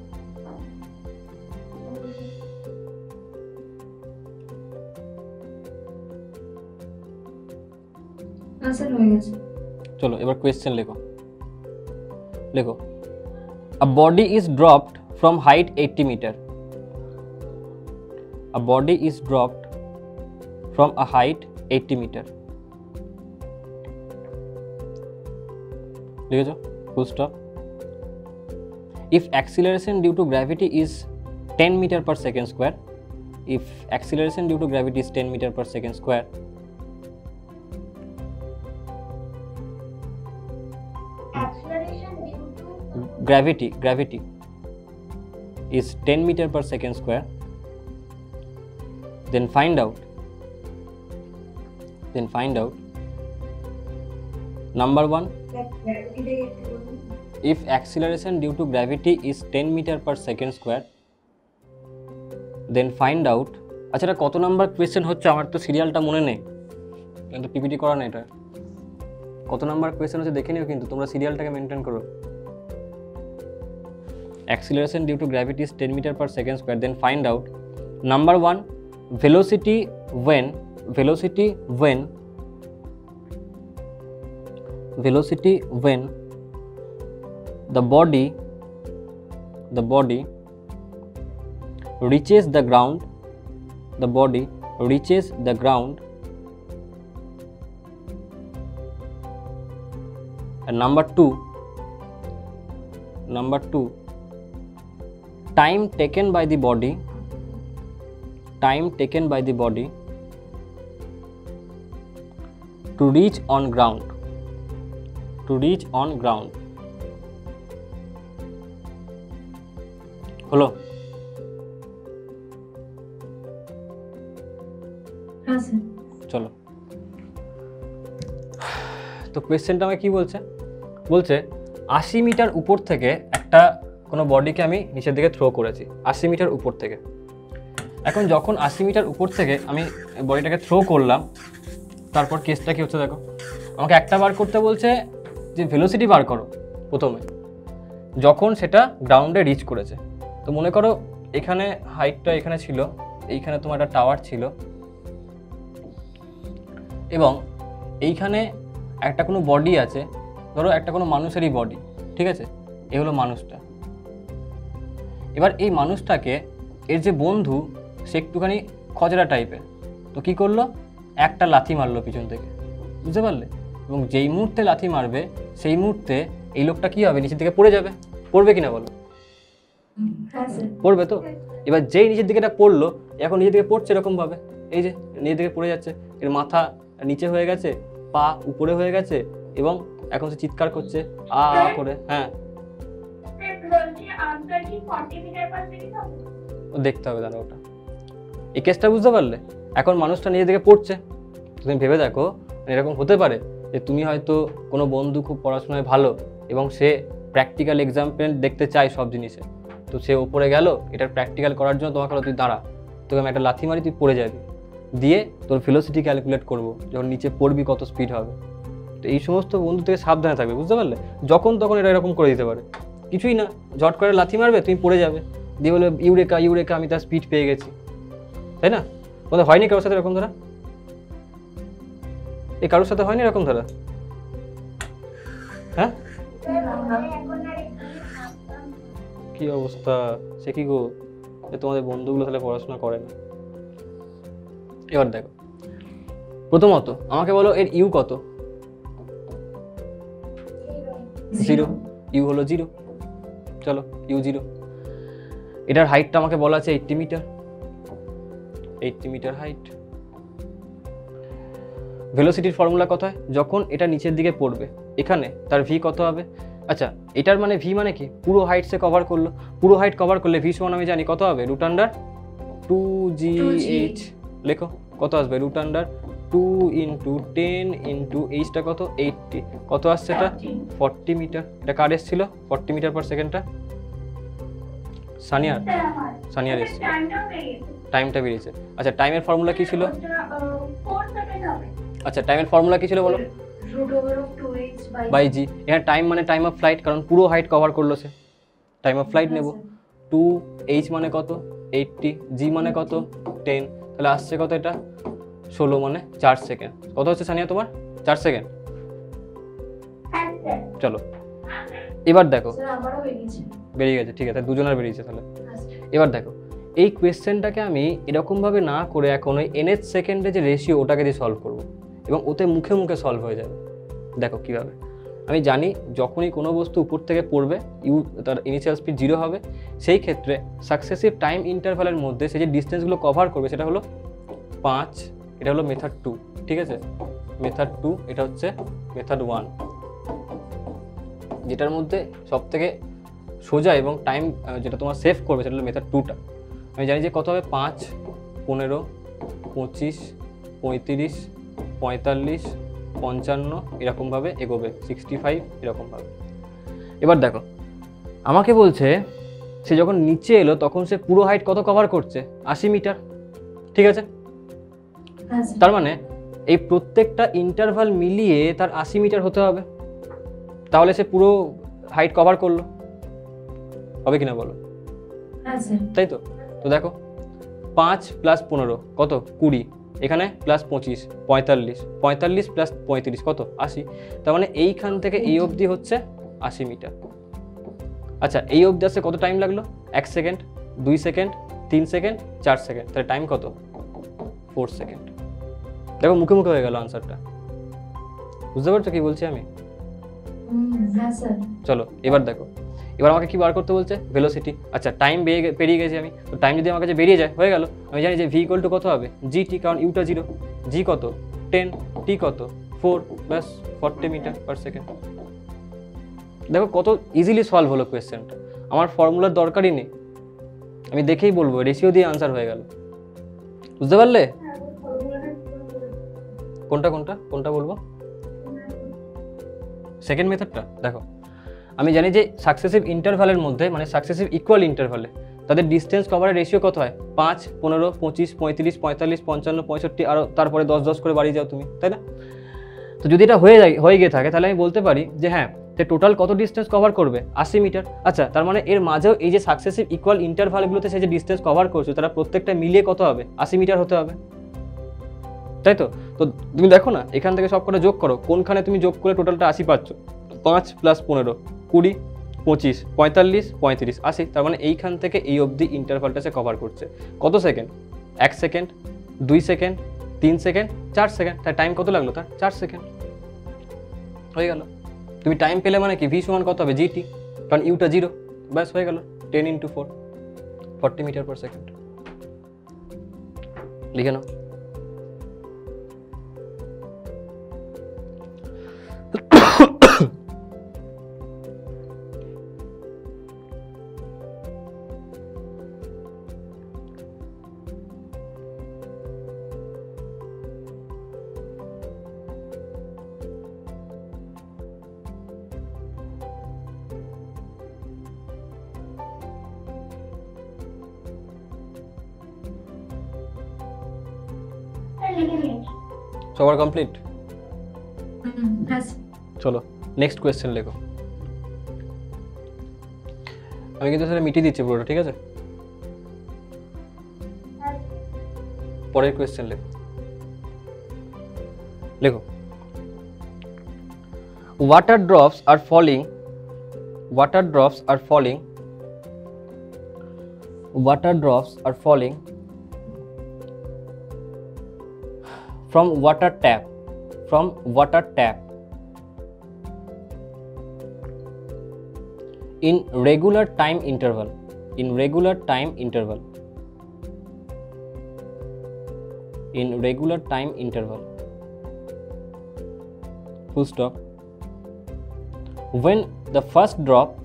না স্যার হয়ে গেছে। চলো এবার কোয়েশ্চেন লেখো। লেখো, a body is dropped from height 80 metre. A body is dropped from a height 80 metre. লিখেছো? Full stop. If acceleration due to gravity is 10 meter per second square, if acceleration due to gravity is 10 meter per second square, Acceleration due to gravity is 10 meter per second square, then find out number 1, if acceleration due to gravity is 10 meter per second square, then find out, আচ্ছা এটা কত number question হচ্ছে, আমার তো সিরিয়ালটা মনে নেই, কিন্তু পিপিটি করা না, এটা কত নাম্বার কোয়েশ্চেন হচ্ছে দেখে নিও, কিন্তু তোমরা সিরিয়ালটাকে মেনটেন করো। Acceleration due to gravity is 10 meter per second square, then find out number 1, velocity when the body reaches the ground, and number 2, time taken by the body to reach on ground. হলো? হ্যাঁ sir. চলো, তো কোয়েশ্চেনটা আমাকে কি বলছে? 80 metre উপর থেকে একটা কোনো বডিকে আমি নিচের দিকে থ্রো করেছি, 80 মিটার উপর থেকে। এখন যখন 80 মিটার উপর থেকে আমি বডিটাকে থ্রো করলাম, তারপর কেসটা কি হচ্ছে দেখো, আমাকে একটা বার করতে বলছে যে ভেলোসিটি বার করো প্রথমে, যখন সেটা গ্রাউন্ডে রিচ করেছে। তো মনে করো এখানে হাইটটা এখানে ছিল, এইখানে তোমার একটা টাওয়ার ছিল, এবং এইখানে একটা কোনো বডি আছে, ধরো একটা কোনো মানুষেরই বডি, ঠিক আছে, এই হলো মানুষটা। এবার এই মানুষটাকে এর যে বন্ধু সে একটুখানি খজরা টাইপের, তো কি করলো, একটা লাথি মারলো পিছন থেকে, বুঝতে পারলে? এবং যেই মুহূর্তে লাথি মারবে সেই মুহূর্তে এই লোকটা কি হবে, নিচের দিকে পড়ে যাবে। পড়বে কিনা বলো? পড়বে তো। এবার যেই নিচের দিকে এটা পড়লো, এখন নিচের দিকে পড়ছে এরকমভাবে, এই যে নিচের দিকে পড়ে যাচ্ছে, এর মাথা নিচে হয়ে গেছে, পা উপরে হয়ে গেছে, এবং এখন সে চিৎকার করছে আ করে। হ্যাঁ দেখতে হবে দাঁড়া ওটা, এই কেসটা বুঝতে পারলে? এখন মানুষটা নিজে থেকে পড়ছে, তুমি ভেবে দেখো এরকম হতে পারে যে তুমি হয়তো কোনো বন্ধু খুব পড়াশোনায় ভালো এবং সে প্র্যাকটিক্যাল এক্সাম্পল দেখতে চায় সব জিনিসে, তো সে ওপরে গেল এটার প্র্যাকটিক্যাল করার জন্য, তোমাকে তুই দাঁড়া, তোকে আমি একটা লাথি মারি, তুই পড়ে যাবি, দিয়ে তোর ভেলোসিটি ক্যালকুলেট করবো, যখন নিচে পড়বি কত স্পিড হবে। তো এই সমস্ত বন্ধু থেকে সাবধানে থাকবে, বুঝতে পারলে? যখন তখন এটা এরকম করে দিতে পারে, কিছুই না, ঝট করে লাথি মারবে, তুমি পড়ে যাবে, দিয়ে বলে ইউরেকা আমি তার স্পিড পেয়ে গেছি, তাই না? তোমাদের হয়নি কারোর সাথে এরকম? ধরা এই কারোর সাথে হয়নি এরকম ধারা? হ্যাঁ, কি অবস্থা, সে কি গো, তোমাদের বন্ধুগুলো তাহলে পড়াশোনা করে না। এবার দেখো, প্রথমত আমাকে বলো এর ইউ কত? 0, ইউ হলো 0। চলো ইউ 0। এটার হাইটটা আমাকে বলা আছে 80 মিটার, 80 মিটার হাইট। ভেলোসিটির ফর্মুলা কত হয়? যখন এটা নিচের দিকে পড়বে এখানে তার ভি কত হবে? আচ্ছা, এটার মানে ভি মানে কি? পুরো হাইট সে কভার করলো, পুরো হাইট কভার করলে ভি সমান আমি জানি কত হবে, √2gh। লেখো কত আসবে, √2 × 10 × h কত, 80। কত আসছে এটা? 40 মিটার। এটা কার এসেছিল 40 মিটার পার সেকেন্ডটা? সানিয়ার এসেছিল, টাইমটা বেরিয়েছে। আচ্ছা, টাইমের ফর্মুলা কি ছিল? আচ্ছা, টাইমের ফর্মুলা কি ছিল বলো? √2h/g। এখানে টাইম মানে টাইম অফ ফ্লাইট, কারণ পুরো হাইট কভার করলো সে, টাইম অফ ফ্লাইট নেব। 2h মানে কত, 80, g মানে কত, 10। তাহলে আসছে কত এটা, 16 মানে 4 সেকেন্ড। কত হচ্ছে সানিয়া তোমার? 4 সেকেন্ড। চলো এবার দেখো, বেরিয়ে গেছে, ঠিক আছে, দুজনের বেরিয়েছে। তাহলে এবার দেখো, এই কোয়েশ্চেনটাকে আমি এরকমভাবে না করে এখন ওই nth সেকেন্ডে যে রেশিও ওটাকে দিয়ে সলভ করবো, এবং ওতে মুখে মুখে সলভ হয়ে যাবে। দেখো কীভাবে। আমি জানি যখনই কোনো বস্তু উপর থেকে পড়বে ইউ তার ইনিশিয়াল স্পিড 0 হবে, সেই ক্ষেত্রে সাকসেসিভ টাইম ইন্টারভ্যালের মধ্যে সে যে ডিস্টেন্সগুলো কভার করবে সেটা হলো 5। এটা হলো মেথড 2, ঠিক আছে, মেথড 2। এটা হচ্ছে মেথড 1, যেটার মধ্যে সব থেকে সোজা এবং টাইম যেটা তোমার সেভ করবে সেটা হলো মেথড 2টা। আমি জানি যে কত হবে, 5, 15, 25, 35, 45, 55 এরকমভাবে এগোবে, 65 এরকমভাবে। এবার দেখো, আমাকে বলছে সে যখন নিচে এলো তখন সে পুরো হাইট কত কভার করছে, 80 মিটার, ঠিক আছে। তার মানে এই প্রত্যেকটা ইন্টারভাল মিলিয়ে তার 80 মিটার হতে হবে, তাহলে সে পুরো হাইট কভার করলো, হবে কিনা বলো? তাই তো। তো দেখো, 5 + 15 কত, 20, এখানে +25 45, 45 + 35 কত, 80। তার মানে এইখান থেকে এই অবধি হচ্ছে 80 মিটার। আচ্ছা, এই অবধি আসতে কত টাইম লাগলো? 1 সেকেন্ড, 2 সেকেন্ড, 3 সেকেন্ড, 4 সেকেন্ড। তাহলে টাইম কত, 4 সেকেন্ড। দেখো মুখে মুখে হয়ে গেল আনসারটা। বুঝতে পারছো কি বলছি আমি? চলো এবার দেখো, এবার আমাকে কি বার করতে বলছে, ভেলোসিটি। আচ্ছা, টাইম পেরিয়ে গেছি আমি, তো টাইম যদি আমার কাছে বেরিয়ে যায় হয়ে গেল। আমি জানি যে ভি ইকুয়াল টু কত হবে, gt, কারণ ইউটা 0, জি কত 10, টি কত 4, ব্যাস 40 মিটার পার সেকেন্ড। দেখো কত ইজিলি সলভ হলো কোয়েশ্চেনটা, আমার ফর্মুলার দরকারই নেই, আমি দেখেই বলবো, রেশিও দিয়ে আনসার হয়ে গেল। বুঝতে পারলে? কোনটা কোনটা কোনটা বলবো? সেকেন্ড মেথডটা। দেখো, আমি জানি যে সাকসেসিভ ইন্টারভ্যালের মধ্যে, মানে সাকসেসিভ ইকুয়াল ইন্টারভ্যালে তাদের ডিস্টেন্স কভারের রেশিও কত হয়, 5, 15, 25, 35, 45, 55, 65, আর তারপরে 10 করে বাড়িয়ে যাও তুমি, তাই না? তো যদি এটা হয়ে গিয়ে থাকে তাহলে আমি বলতে পারি যে হ্যাঁ, সে টোটাল কত ডিস্টেন্স কভার করবে, 80 মিটার। আচ্ছা, তার মানে এর মাঝেও এই যে সাকসেসিভ ইকুয়াল ইন্টারভ্যালগুলোতে সে যে ডিস্টেন্স কভার করছে তারা প্রত্যেকটা মিলিয়ে কত হবে, 80 মিটার হতে হবে, তাই তো। তো তুমি দেখো না, এখান থেকে সব কটা যোগ করো, কোনখানে তুমি যোগ করে টোটালটা 80 পাচ্ছ। 5 + 15, 20, 25, 45, 35, 80। তার মানে এইখান থেকে এই অবধি ইন্টারভ্যালটা সে কভার করছে কত second, 1 second, 2 second, 3 second, 4 second. তার টাইম কত লাগলো, তার 4 সেকেন্ড হয়ে গেল। তুমি টাইম পেলে মানে কি, ভি সমান কত হবে, gt, কারণ ইউটা 0, ব্যাস হয়ে গেল, 10 × 4, 40 মিটার পার সেকেন্ড। লিখে নাও। সবার কমপ্লিট? চলো নেক্সট কোয়েশ্চেন লেখো। আমি কিন্তু সেটা মিটিয়ে দিচ্ছি পুরোটা, ঠিক আছে। পরের কোয়েশ্চেন লেখো। water drops are falling water drops are falling from water tap in regular time interval full stop. When the first drop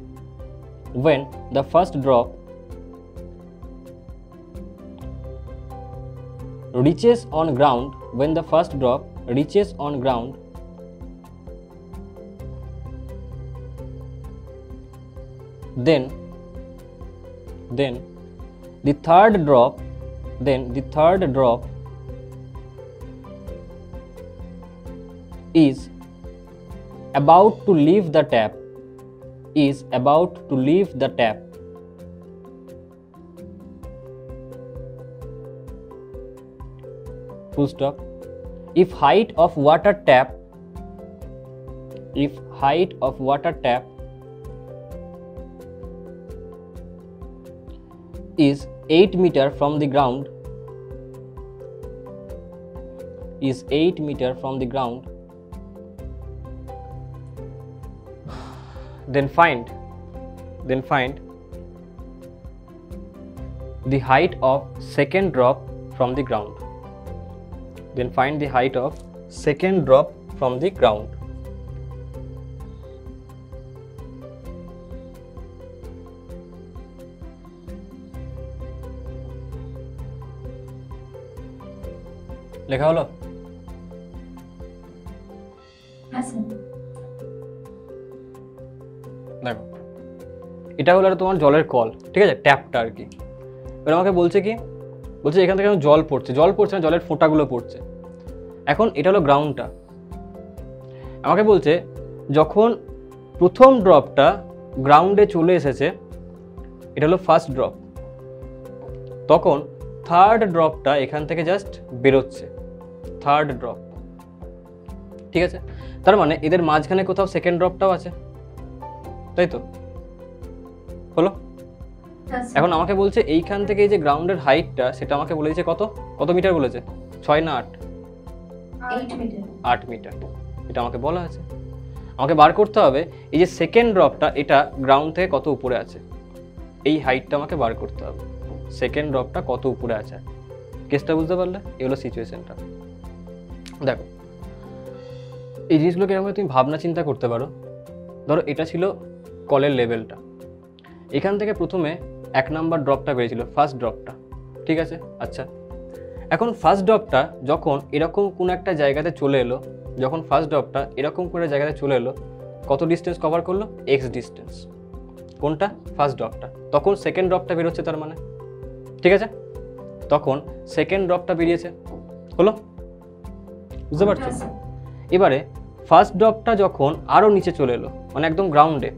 reaches on ground then the third drop is about to leave the tap full stop. If height of water tap is 8 meter from the ground then find the height of second drop from the ground. লেখা হলো? দেখো, এটা হলো তোমার জলের call, ঠিক আছে, ট্যাপটা আর কি। এবার আমাকে বলছে এখান থেকে জল পড়ছে না, জলের ফোঁটাগুলো পড়ছে। এখন এটা হলো গ্রাউন্ডটা। আমাকে বলছে যখন প্রথম ড্রপটা গ্রাউন্ডে চলে এসেছে, এটা হলো ফার্স্ট ড্রপ, তখন থার্ড ড্রপটা এখান থেকে জাস্ট বেরোচ্ছে, থার্ড ড্রপ, ঠিক আছে। তার মানে এদের মাঝখানে কোথাও সেকেন্ড ড্রপটাও আছে, তাই তো হলো। এখন আমাকে বলছে এইখান থেকে এই যে গ্রাউন্ডের হাইটটা, সেটা আমাকে বলে দিয়েছে কত মিটার বলেছে, 6 না 8 মিটার, এটা আমাকে বলা আছে। আমাকে বার করতে হবে এই যে সেকেন্ড ড্রপটা, এটা গ্রাউন্ড থেকে কত উপরে আছে, এই হাইটটা আমাকে বার করতে হবে, সেকেন্ড ড্রপটা কত উপরে আছে। কেসটা বুঝতে পারলে? এই হলো সিচুয়েশনটা। দেখো, এই জিনিসগুলোকে এরকম তুমি ভাবনা চিন্তা করতে পারো। ধরো এটা ছিল কলের লেভেলটা, এখান থেকে প্রথমে 1 নাম্বার ড্রপটা বেরিয়েছিল, ফার্স্ট ড্রপটা, ঠিক আছে। আচ্ছা, এখন ফার্স্ট ড্রপটা যখন এরকম কোনো একটা জায়গাতে চলে এলো, কত ডিস্টেন্স কভার করলো? X distance. কোনটা? ফার্স্ট ড্রপটা। তখন সেকেন্ড ড্রপটা বেরোচ্ছে, তার মানে, ঠিক আছে, তখন সেকেন্ড ড্রপটা বেরিয়েছে, হলো, বুঝতে পারছো? এবারে ফার্স্ট ড্রপটা যখন আরও নিচে চলে এলো, মানে একদম গ্রাউন্ডে,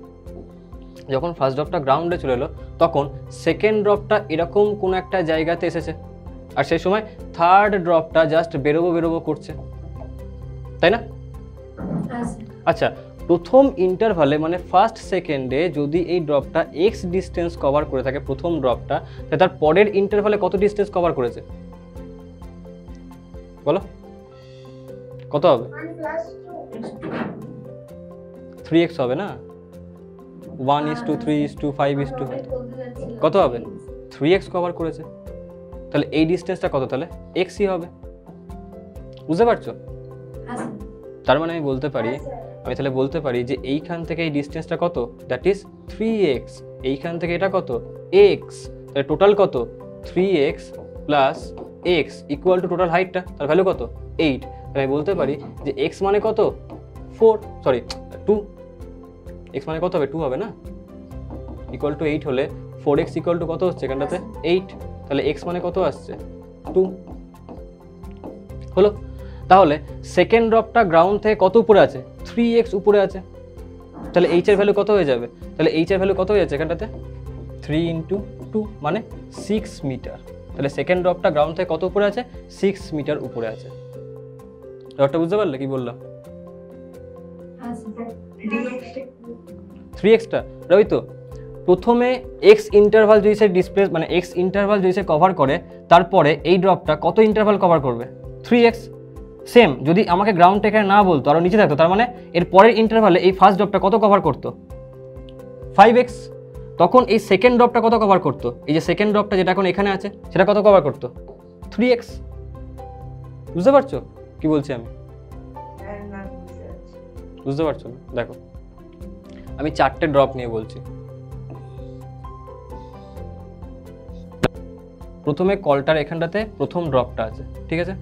যখন ফার্স্ট ড্রপটা গ্রাউন্ডে চলে এলো, তখন সেকেন্ড ড্রপটা এরকম কোনো একটা জায়গাতে এসেছে, আর সেই সময় থার্ড ড্রপটা জাস্ট বেরোবো করছে, তাই না? আচ্ছা, প্রথম ইন্টারভালে মানে ফার্স্ট সেকেন্ডে যদি এই ড্রপটা এক্স ডিস্টেন্স কভার করে থাকে, প্রথম ড্রপটা, তাহলে তার পরের ইন্টারভালে কত ডিস্টেন্স কভার করেছে বলো? কত হবে? 3x হবে না? 1:3:5:2 কত হবে? 3x কভার করেছে, তাহলে এই ডিস্টেন্সটা কত? তাহলে xই হবে, বুঝতে পারছো? তার মানে আমি তাহলে বলতে পারি যে এইখান থেকে এই ডিস্টেন্সটা কত? That is 3x। এইখান থেকে এটা কত? x। তাহলে টোটাল কত? 3x plus x equal to total হাইটটা, তার ভ্যালু কত? 8। তাহলে আমি বলতে পারি যে x মানে কত? 2। x মানে কত হবে? 2 হবে না? ইকুয়াল টু 8 হলে 4x ইকুয়াল টু কত হচ্ছে এখানটাতে? 8। তাহলে x মানে কত আসছে? 2, হলো। তাহলে সেকেন্ড ড্রপটা গ্রাউন্ড থেকে কত উপরে আছে? 3x উপরে আছে। তাহলে h এর ভ্যালু কত হয়ে যাবে? তাহলে h এর ভ্যালু কত হয়ে যাচ্ছে এখানটাতে? 3 × 2 মানে 6 মিটার। তাহলে সেকেন্ড ড্রপটা গ্রাউন্ড থেকে কত উপরে আছে? 6 মিটার উপরে আছে। ব্যাপারটা বুঝতে পারলে কি বললাম? হ্যাঁ স্যার। 3xটা ওই তো প্রথমে এক্স ইন্টারভাল যদি সে ডিসপ্লেস মানে এক্স ইন্টারভাল যদি সে কভার করে, তারপরে এই ড্রপটা কত ইন্টারভাল কভার করবে? 3x। সেম যদি আমাকে গ্রাউন্ডটা এখানে না বলতো, আরও নিচে থাকতো, তার মানে এর পরের ইন্টারভালে এই ফার্স্ট ড্রপটা কত কভার করতো? 5x। তখন এই সেকেন্ড ড্রপটা কত কভার করতো? এই যে সেকেন্ড ড্রপটা যেটা এখন এখানে আছে সেটা কত কভার করতো? 3x। বুঝতে পারছো কি বলছি আমি? বুঝতে পারছো না? দেখো আমি 4টে ড্রপ নিয়ে বলছি। প্রথমে কলটার এখানটাতে প্রথম ড্রপটা আছে, ঠিক আছে?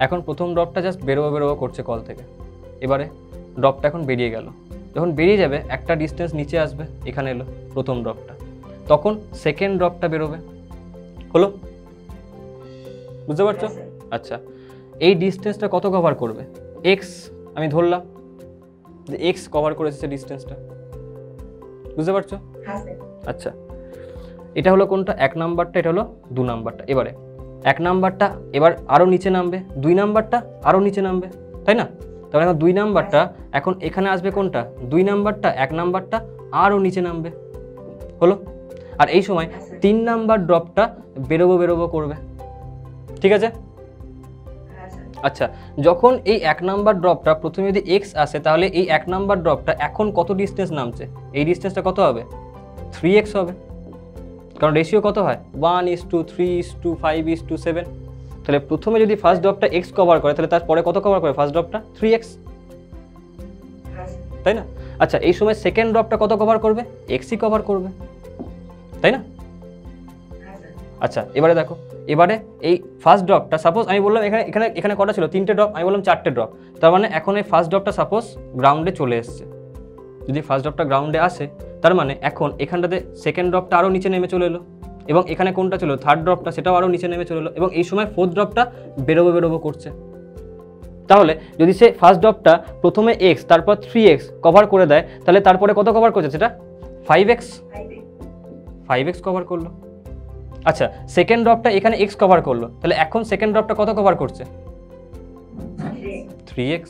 এখন প্রথম ড্রপটা জাস্ট বেরোবো করছে কল থেকে। এবারে ড্রপটা এখন বেরিয়ে গেল, যখন বেরিয়ে যাবে একটা ডিস্টেন্স নিচে আসবে, এখানে এলো প্রথম ড্রপটা, তখন সেকেন্ড ড্রপটা বেরোবে। হলো? বুঝতে পারছো? আচ্ছা, এই ডিস্টেন্সটা কত কভার করবে? এক্স। আমি ধরলাম যে এক্স কভার করেছে সে ডিস্টেন্সটা। বুঝতে পারছো? আচ্ছা, এটা হলো কোনটা? 1 নাম্বারটা, এটা হলো 2 নাম্বারটা। এবারে 1 নাম্বারটা এবার আরও নিচে নামবে, 2 নাম্বারটা আরও নিচে নামবে, তাই না? তাহলে এখন 2 নাম্বারটা এখন এখানে আসবে কোনটা? 2 নাম্বারটা, 1 নাম্বারটা আরও নিচে নামবে। হলো? আর এই সময় 3 নাম্বার ড্রপটা বেরোবো করবে, ঠিক আছে? আচ্ছা, যখন এই 1 নাম্বার ড্রপটা প্রথমে যদি এক্স আসে, তাহলে এই 1 নাম্বার ড্রপটা এখন কত ডিস্টেন্স নামছে? এই ডিস্টেন্সটা কত হবে? 3x হবে, কারণ রেশিও কত হয়? 1:3:5:7। তাহলে প্রথমে যদি ফার্স্ট ড্রপটা এক্স কভার করে, তাহলে তারপরে কত কভার করে ফার্স্ট ড্রপটা? 3x, তাই না? আচ্ছা, এই সময় সেকেন্ড ড্রপটা কত কভার করবে? এক্সই কভার করবে, তাই না? আচ্ছা, এবারে দেখো, এবারে এই ফার্স্ট ড্রপটা সাপোজ আমি বললাম এখানে এখানে এখানে কটা ছিল? 3টে ড্রপ, আমি বললাম 4টে ড্রপ। তার মানে এখন এই ফার্স্ট ড্রপটা সাপোজ গ্রাউন্ডে চলে এসছে। যদি ফার্স্ট ড্রপটা গ্রাউন্ডে আসে, তার মানে এখন এখানটাতে সেকেন্ড ড্রপটা আরও নিচে নেমে চলে এলো, এবং এখানে কোনটা ছিল? থার্ড ড্রপটা, সেটাও আরও নিচে নেমে চলে এলো, এবং এই সময় ফোর্থ ড্রপটা বেরোবো করছে। তাহলে যদি সে ফার্স্ট ড্রপটা প্রথমে এক্স তারপর 3x কভার করে দেয়, তাহলে তারপরে কত কভার করছে? সেটা 5x কভার করলো। আচ্ছা, সেকেন্ড ড্রপটা এখানে এক্স কভার করলো, তাহলে এখন সেকেন্ড ড্রপটা কত কভার করছে? 3x।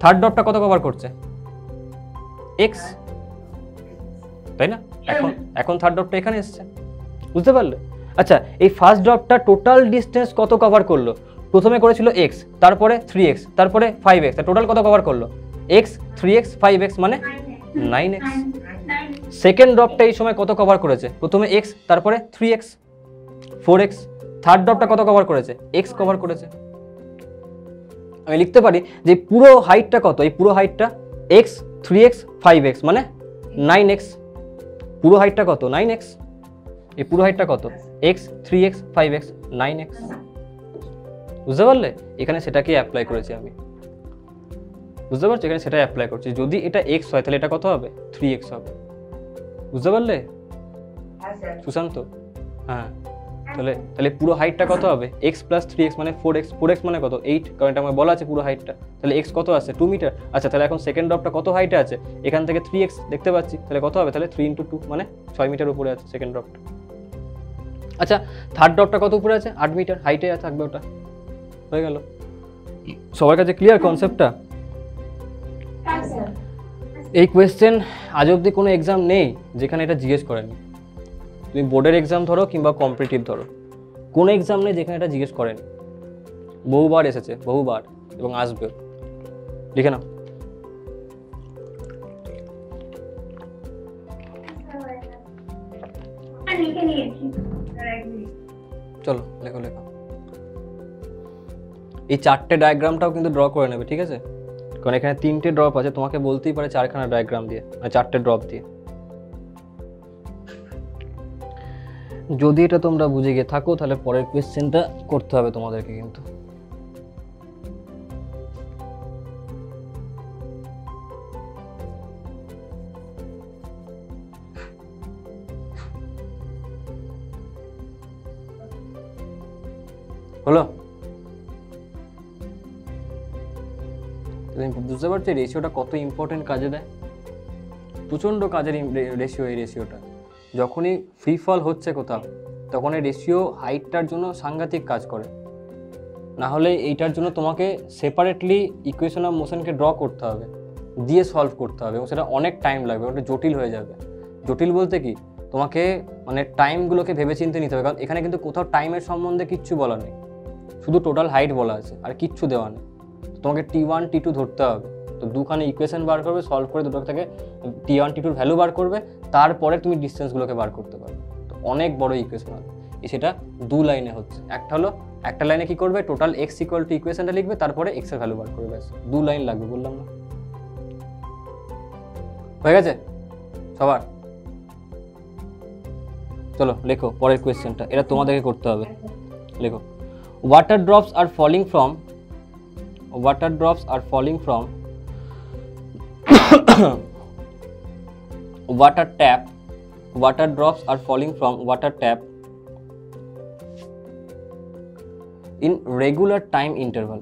থার্ড ড্রপটা কত কভার করছে? x, তাই না? এখন থার্ড ড্রপটা এখানে এসছে। বুঝতে পারলে? আচ্ছা, এই ফার্স্ট ড্রপটা টোটাল ডিস্টেন্স কত কভার করলো? প্রথমে করেছিল x, তারপরে 3x, তারপরে 5x, টোটাল কত কভার করলো? x 3x 5x মানে 9x। সেকেন্ড ড্রপটা এই সময় কত কভার করেছে? প্রথমে x, তারপরে 3x 4x। থার্ড ড্রপটা কত কভার করেছে? x কভার করেছে। আমি লিখতে পারি যে পুরো হাইটটা কত? এই পুরো হাইটটা x 3x 5x মানে 9x। পুরো হাইটটা কত? 9x। এই পুরো হাইটটা কত? x 3x 5x 9x। বুঝতে পারলে? এখানে সেটাকে অ্যাপ্লাই করেছি আমি। বুঝতে পারছো? এখানে সেটাই অ্যাপ্লাই করছি। যদি এটা x হয় তাহলে এটা কত হবে? 3x হবে। বুঝতে পারলে সুশান্ত? হ্যাঁ, তাহলে পুরো হাইটটা কত হবে? x + 3x মানে 4x। 4x মানে কত? 8, কারণ এটা আমার বলা আছে পুরো হাইটটা। তাহলে x কত আছে? 2 মিটার। আচ্ছা, তাহলে এখন সেকেন্ড ড্রপটা কত হাইটে আছে? এখান থেকে 3x দেখতে পাচ্ছি, তাহলে কত হবে? তাহলে 3 × 2 মানে 6 মিটার উপরে আছে সেকেন্ড ড্রপটা। আচ্ছা, থার্ড ড্রপটা কত উপরে আছে? 8 মিটার হাইটে থাকবে, ওটা হয়ে গেল। সবার কাছে ক্লিয়ার কনসেপ্টটা? এই কোয়েশ্চেন আজ অবধি কোনো এক্সাম নেই যেখানে এটা জিজ্ঞেস করেনি। তুমি বোর্ডের এক্সাম ধরো কিংবা কম্পিটিটিভ ধরো, কোনো এক্সাম নেই যেখানে এটা জিজ্ঞেস করেনি। বহুবার এসেছে, বহুবার, এবং আসবেও। লিখে নাও। চলো লেখো। এই 4টে ডায়াগ্রামটাও কিন্তু ড্র করে নেবে, ঠিক আছে? কারণ এখানে 3টে ড্রপ আছে, তোমাকে বলতেই পারে 4খানা ডায়াগ্রাম দিয়ে, মানে 4টে ড্রপ দিয়ে। যদি এটা তোমরা বুঝে গিয়ে থাকো, তাহলে পরের কোয়েশ্চেনটা করতে হবে তোমাদেরকে কিন্তু। হলো? তুমি বুঝতে পারছো রেশিওটা কত ইম্পর্টেন্ট কাজে দেয়? প্রচণ্ড কাজের রেশিও এই রেশিওটা। যখনই ফ্রি ফল হচ্ছে কোথাও, তখন এই রেশিও হাইটটার জন্য সাংঘাতিক কাজ করে। না হলে এইটার জন্য তোমাকে সেপারেটলি ইকুয়েশন অফ মোশনকে ড্র করতে হবে, দিয়ে সলভ করতে হবে, এবং সেটা অনেক টাইম লাগবে, ওটা জটিল হয়ে যাবে। জটিল বলতে কি, তোমাকে মানে টাইমগুলোকে ভেবেচিন্তে নিতে হবে, কারণ এখানে কিন্তু কোথাও টাইমের সম্বন্ধে কিচ্ছু বলা নেই, শুধু টোটাল হাইট বলা আছে আর কিচ্ছু দেওয়া নেই। তোমাকে T1 T2 ধরতে হবে, তো দুখানে ইকুয়েশন বার করবে, সলভ করে দুটো থেকে T1 T2 ভ্যালু বার করবে, তারপরে তুমি ডিস্টেন্সগুলোকে বার করতে পারবে। তো অনেক বড় ইকুয়েশন হবে, সেটা 2 লাইনে হচ্ছে। একটা হলো একটা লাইনে কি করবে, টোটাল এক্স ইকুয়াল টু ইকুয়েশনটা লিখবে, তারপরে এক্স এর ভ্যালু বার করবে, ব্যাস 2 লাইন লাগবে, বললাম না? হয়ে গেছে সবার? চলো লেখো পরের কোয়েশ্চেনটা, এটা তোমাদেরকে করতে হবে। লেখো, ওয়াটার ড্রপস আর falling from water drops are falling from water tap in regular time interval.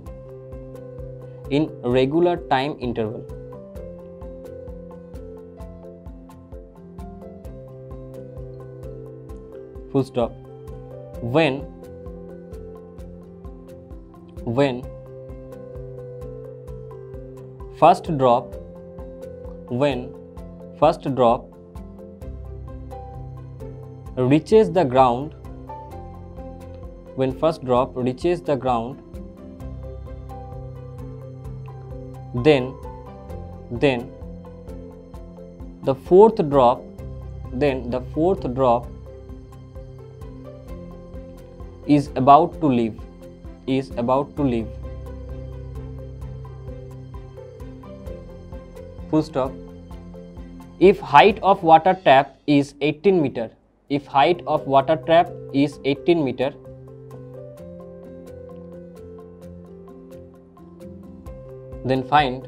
Full stop. When first drop reaches the ground, then the fourth drop is about to leave. Full stop. If height of water tap is 18 meter, then find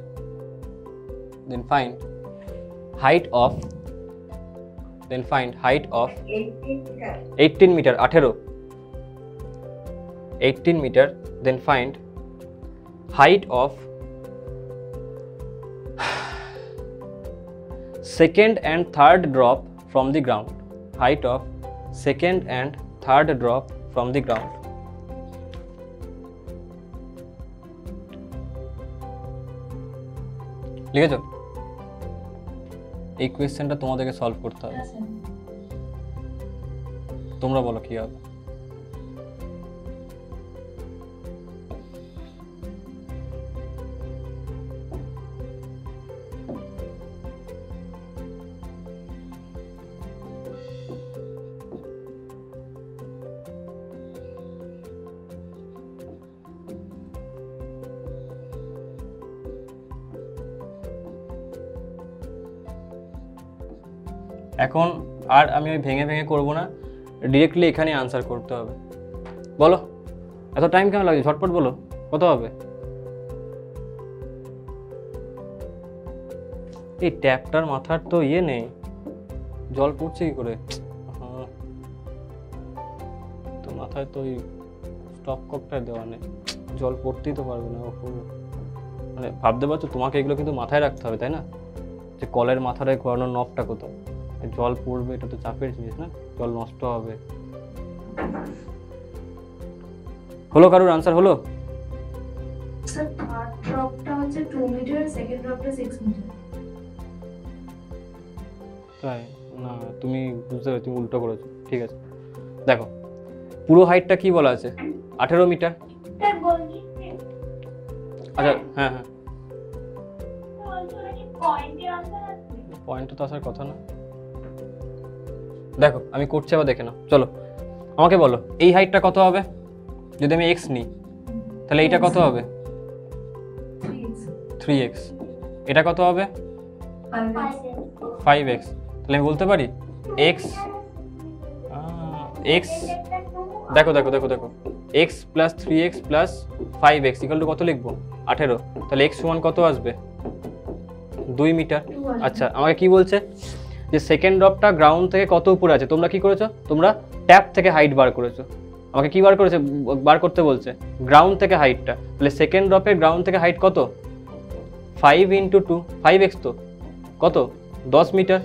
height of 18 meter, 18 meter, then find height of second and third drop from the ground. লিখেছো? এই কোয়েশ্চেনটা তোমাদেরকে solve করতে হবে, তোমরা বলো কি হবে। এখন আর আমি ওই ভেঙে করব না, ডিরেক্টলি এখানে আনসার করতে হবে। বলো এত টাইম কেন লাগছে, ঝটপট বলো কত হবে। এই ট্যাপটার মাথার তো নেই, জল পড়ছে কি করে? হ্যাঁ, তো মাথায় তো ওই স্টপ ককটা দেওয়া নেই, জল পড়তেই তো পারবে না। মানে ভাবতে পারছো, তোমাকে এগুলো কিন্তু মাথায় রাখতে হবে, তাই না? যে কলের মাথাটায় ঘোরানোর নবটা কোথাও, জল পড়বে, এটা তো চাপের জিনিস না, জল নষ্ট হবে। হলো কারোর আনসার হলো? স্যার থার্ড ড্রপটা হচ্ছে 2 মিটার, সেকেন্ড ড্রপটা 6 মিটার। তাই না, তুমি বুঝতে পারছো, তুমি উল্টো করেছো। ঠিক আছে, দেখো পুরো হাইটটা কি বলা আছে, 18 মিটার। আচ্ছা হ্যাঁ, পয়েন্টে তো আসার কথা না। দেখো আমি করছি, আবার দেখে নাও। চলো আমাকে বলো, এই হাইটটা কত হবে যদি আমি এক্স নিই, তাহলে এইটা কত হবে? 3x। এটা কত হবে? 5x। তাহলে আমি বলতে পারি এক্স দেখো x plus 3x plus 5x equal to কত লিখবো? 18। তাহলে x সমান কত আসবে? 2 মিটার। আচ্ছা আমাকে কি বলছে যে সেকেন্ড ড্রপটা গ্রাউন্ড থেকে কত উপরে আছে? তোমরা কি করেছো, তোমরা ট্যাপ থেকে হাইট বার করেছো। আমাকে কি বার করতে বলছে? গ্রাউন্ড থেকে হাইটটা। তাহলে সেকেন্ড ড্রপের গ্রাউন্ড থেকে হাইট কত? 5 × 2, 5x তো কত? 10 মিটার।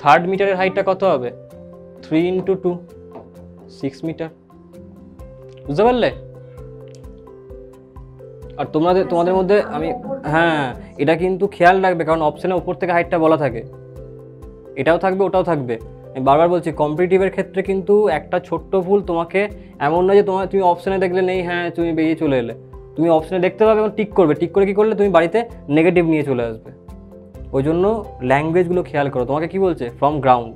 থার্ড মিটারের হাইটটা কত হবে? 3 × 2, 6 মিটার। বুঝতে পারলে? আর তোমাদের মধ্যে আমি, হ্যাঁ এটা কিন্তু খেয়াল রাখবে, কারণ অপশনে উপর থেকে হাইটটা বলা থাকে, এটাও থাকবে ওটাও থাকবে। আমি বারবার বলছি কম্পিটিটিভের ক্ষেত্রে কিন্তু একটা ছোট্ট ভুল তোমাকে, এমন না যে তুমি অপশনে দেখলে নেই, হ্যাঁ তুমি বেরিয়ে চলে এলে, তুমি অপশনে দেখতে পাবে এবং টিক করবে, টিক করে কী করলে তুমি বাড়িতে নেগেটিভ নিয়ে চলে আসবে। ওই জন্য ল্যাঙ্গুয়েজগুলো খেয়াল করো। তোমাকে কি বলছে? From ground.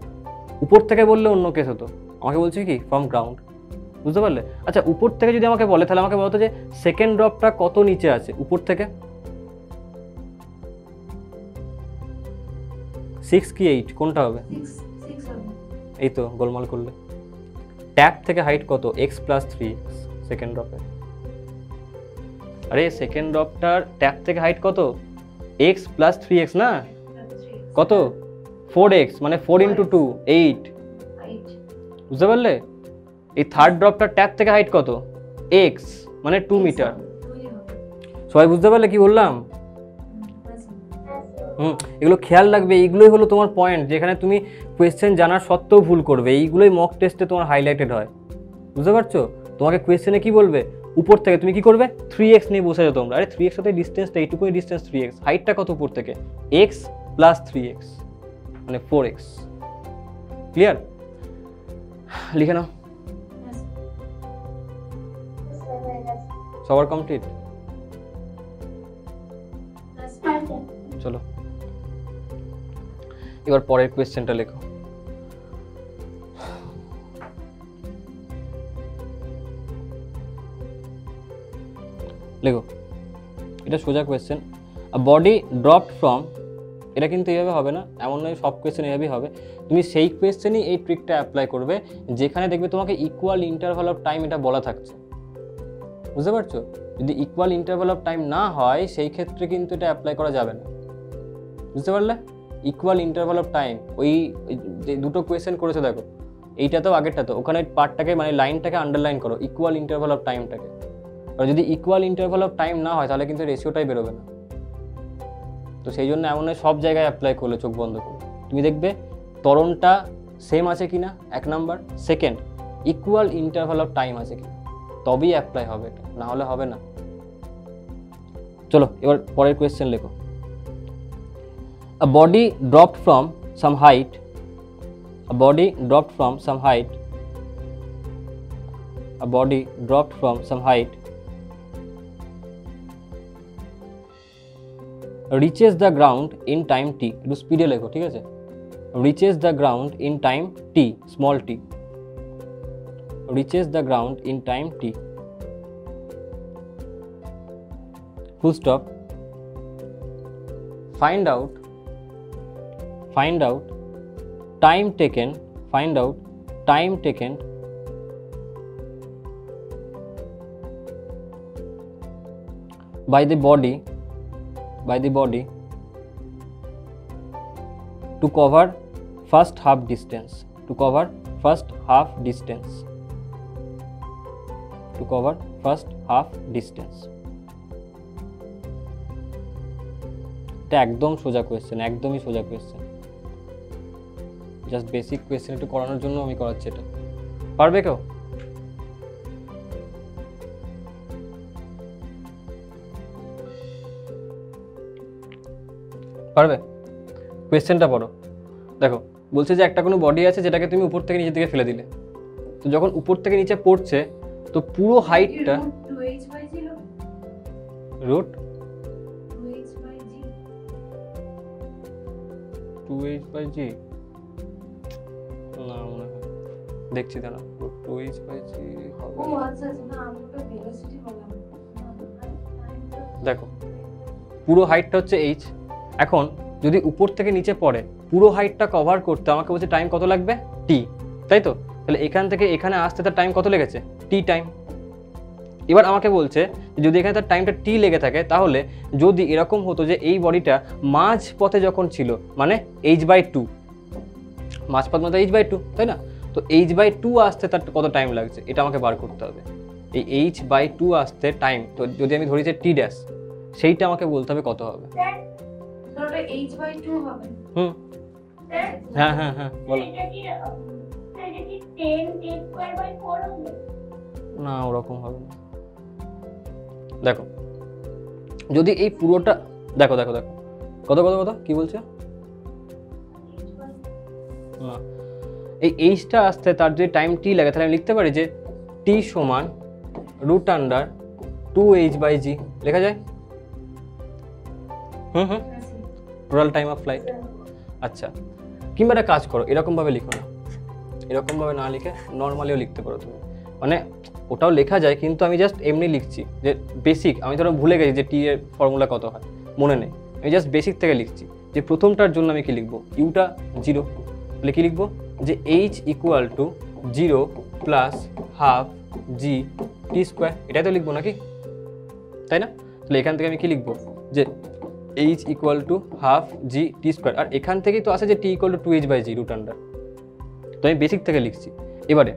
উপর থেকে বললে অন্য কেস হতো, আমাকে বলছে কি ফ্রম গ্রাউন্ড, বুঝতে পারলে? আচ্ছা উপর থেকে যদি আমাকে বলে তাহলে আমাকে বলতো যে সেকেন্ড ড্রপটা কত নিচে আছে উপর থেকে, 6 কি 8 কোনটা হবে? 6 হবে। এই তো গোলমাল করলে। ট্যাপ থেকে হাইট কত? x + 3x সেকেন্ড ড্রপে। আরে সেকেন্ড ড্রপটার ট্যাপ থেকে হাইট কত? x + 3x না, কত? 4x, মানে 4 × 2 8, বুঝতে পারলে? এই থার্ড ড্রপটার ট্যাপ থেকে হাইট কত? x, মানে 2 মিটার। সবাই বুঝতে পারলে কি বললাম? এগুলো খেয়াল রাখবে, এইগুলোই হলো তোমার পয়েন্ট, যেখানে তুমি কোয়েশ্চেন জানার সত্ত্বেও ভুল করবে, এইগুলোই মক টেস্টে তোমার হাইলাইটেড হয়, বুঝতে পারছো? তোমাকে কোয়েশ্চেনে কি বলবে? উপর থেকে তুমি কি করবে? 3x নিয়ে বসে যাও তোমরা। আরে 3x সাথে ডিস্টেন্সটা এইটুকুই ডিস্টেন্স 3x, হাইটটা কত উপর থেকে? x + 3x, মানে 4x। ক্লিয়ার? লিখে নাও। সবার কমপ্লিট? চলো এবার পরের কোয়েশ্চেনটা লেখো। লেখো, এটা সোজা কোয়েশ্চেন। বডি ড্রপড ফ্রম, এটা কিন্তু এইভাবে হবে না, এমন নয় সব কোয়েশ্চেন এইভাবেই হবে। তুমি সেই কোয়েশ্চেনই এই ট্রিকটা অ্যাপ্লাই করবে যেখানে দেখবে তোমাকে ইকুয়াল ইন্টারভাল অফ টাইম এটা বলা থাকছে, বুঝতে পারছো? যদি ইকুয়াল ইন্টারভাল অফ টাইম না হয় সেই ক্ষেত্রে কিন্তু এটা অ্যাপ্লাই করা যাবে না, বুঝতে পারলে? ইকুয়াল ইন্টারভাল অফ টাইম, ওই যে দুটো কোয়েশ্চেন করেছো দেখো, এইটাতেও আগেরটাতেও, ওখানে পার্টটাকে মানে লাইনটাকে আন্ডারলাইন করো, ইকুয়াল ইন্টারভাল অফ টাইমটাকে। আর যদি ইকুয়াল ইন্টারভাল অফ টাইম না হয় তাহলে কিন্তু রেশিওটাই বেরোবে না। তো সেই জন্য এমন সব জায়গায় অ্যাপ্লাই করলে চোখ বন্ধ করে তুমি দেখবে ত্বরণটা সেম আছে কিনা 1 number, second equal interval of time আছে কিনা, তবেই অ্যাপ্লাই হবে, এটা না হলে হবে না। চলো এবার পরের কোয়েশ্চেন লেখো। A body dropped from some height, a body dropped from some height, a body dropped from some height reaches the ground in time t, একটু স্পিডে লেখো, ঠিক আছে? reaches the ground in time t, small t, reaches the ground in time t, full stop. Find out time taken, find out time taken by the body to cover first half distance, to cover first half distance, to cover first half distance। এটা একদম সোজা question, একদমই সোজা question, just basic question একটু করানোর জন্য আমি করাচ্ছি এটা। পারবে কেউ? পারবে? কোয়েশ্চেনটা পড়ো, দেখো বলছে যে একটা কোনো বডি আছে যেটাকে তুমি উপর থেকে নিচের দিকে ফেলে দিলে, তো যখন উপর থেকে নিচে পড়ছে তো পুরো হাইটটা রুট 2h/g, না মনে হয়, দেখছি দাঁড়া, 2h/g হবে। দেখো পুরো হাইটটা হচ্ছে h, এখন যদি উপর থেকে নিচে পড়ে পুরো হাইটটা কভার করতে আমাকে বলছে টাইম কত লাগবে? t, তাই তো? তাহলে এখান থেকে এখানে আসতে তার টাইম কত লেগেছে? t time. এবার আমাকে বলছে যদি এখানে তার টাইমটা t লেগে থাকে, তাহলে যদি এরকম হতো যে এই বডিটা মাঝ পথে যখন ছিল, মানে h/2, মাঝপথ মানে h/2, তাই না? তো h/2 আসতে তার কত টাইম লাগছে এটা আমাকে বার করতে হবে। এই h/2 আসতে টাইম, তো যদি আমি ধরি যে t ড্যাশ, সেইটা আমাকে বলতে হবে কত হবে। h/2 হবে। হ্যাঁ হ্যাঁ হ্যাঁ বলো। না ওরকম হবে না, দেখো যদি এই পুরোটা দেখো দেখো দেখো কত কত কত কি বলছে না, এই এইচটা আসতে তার যদি টাইম টি লাগে তাহলে আমি লিখতে পারি যে টি সমান √2h/g লেখা যায়। Total time of flight. আচ্ছা, কিংবা একটা কাজ করো, এরকমভাবে লিখো না, এরকমভাবে না লিখে নর্মালিও লিখতে পারো তুমি, মানে ওটাও লেখা যায় কিন্তু আমি জাস্ট এমনি লিখছি যে বেসিক, আমি ধরো ভুলে গেছি যে টি এর ফর্মুলা কত হয়, মনে নেই, আমি জাস্ট বেসিক থেকে লিখছি যে প্রথমটার জন্য আমি কি লিখবো, ইউটা 0, তাহলে কি লিখবো যে h = 0 + ½ g(t²), এটাই তো লিখবো নাকি, তাই না? তাহলে এখান থেকে আমি কি লিখবো যে h = ½ g(t²), আর এখান থেকেই তো আসে যে t = 2h/g √, তো আমি বেসিক থেকে লিখছি। এবারে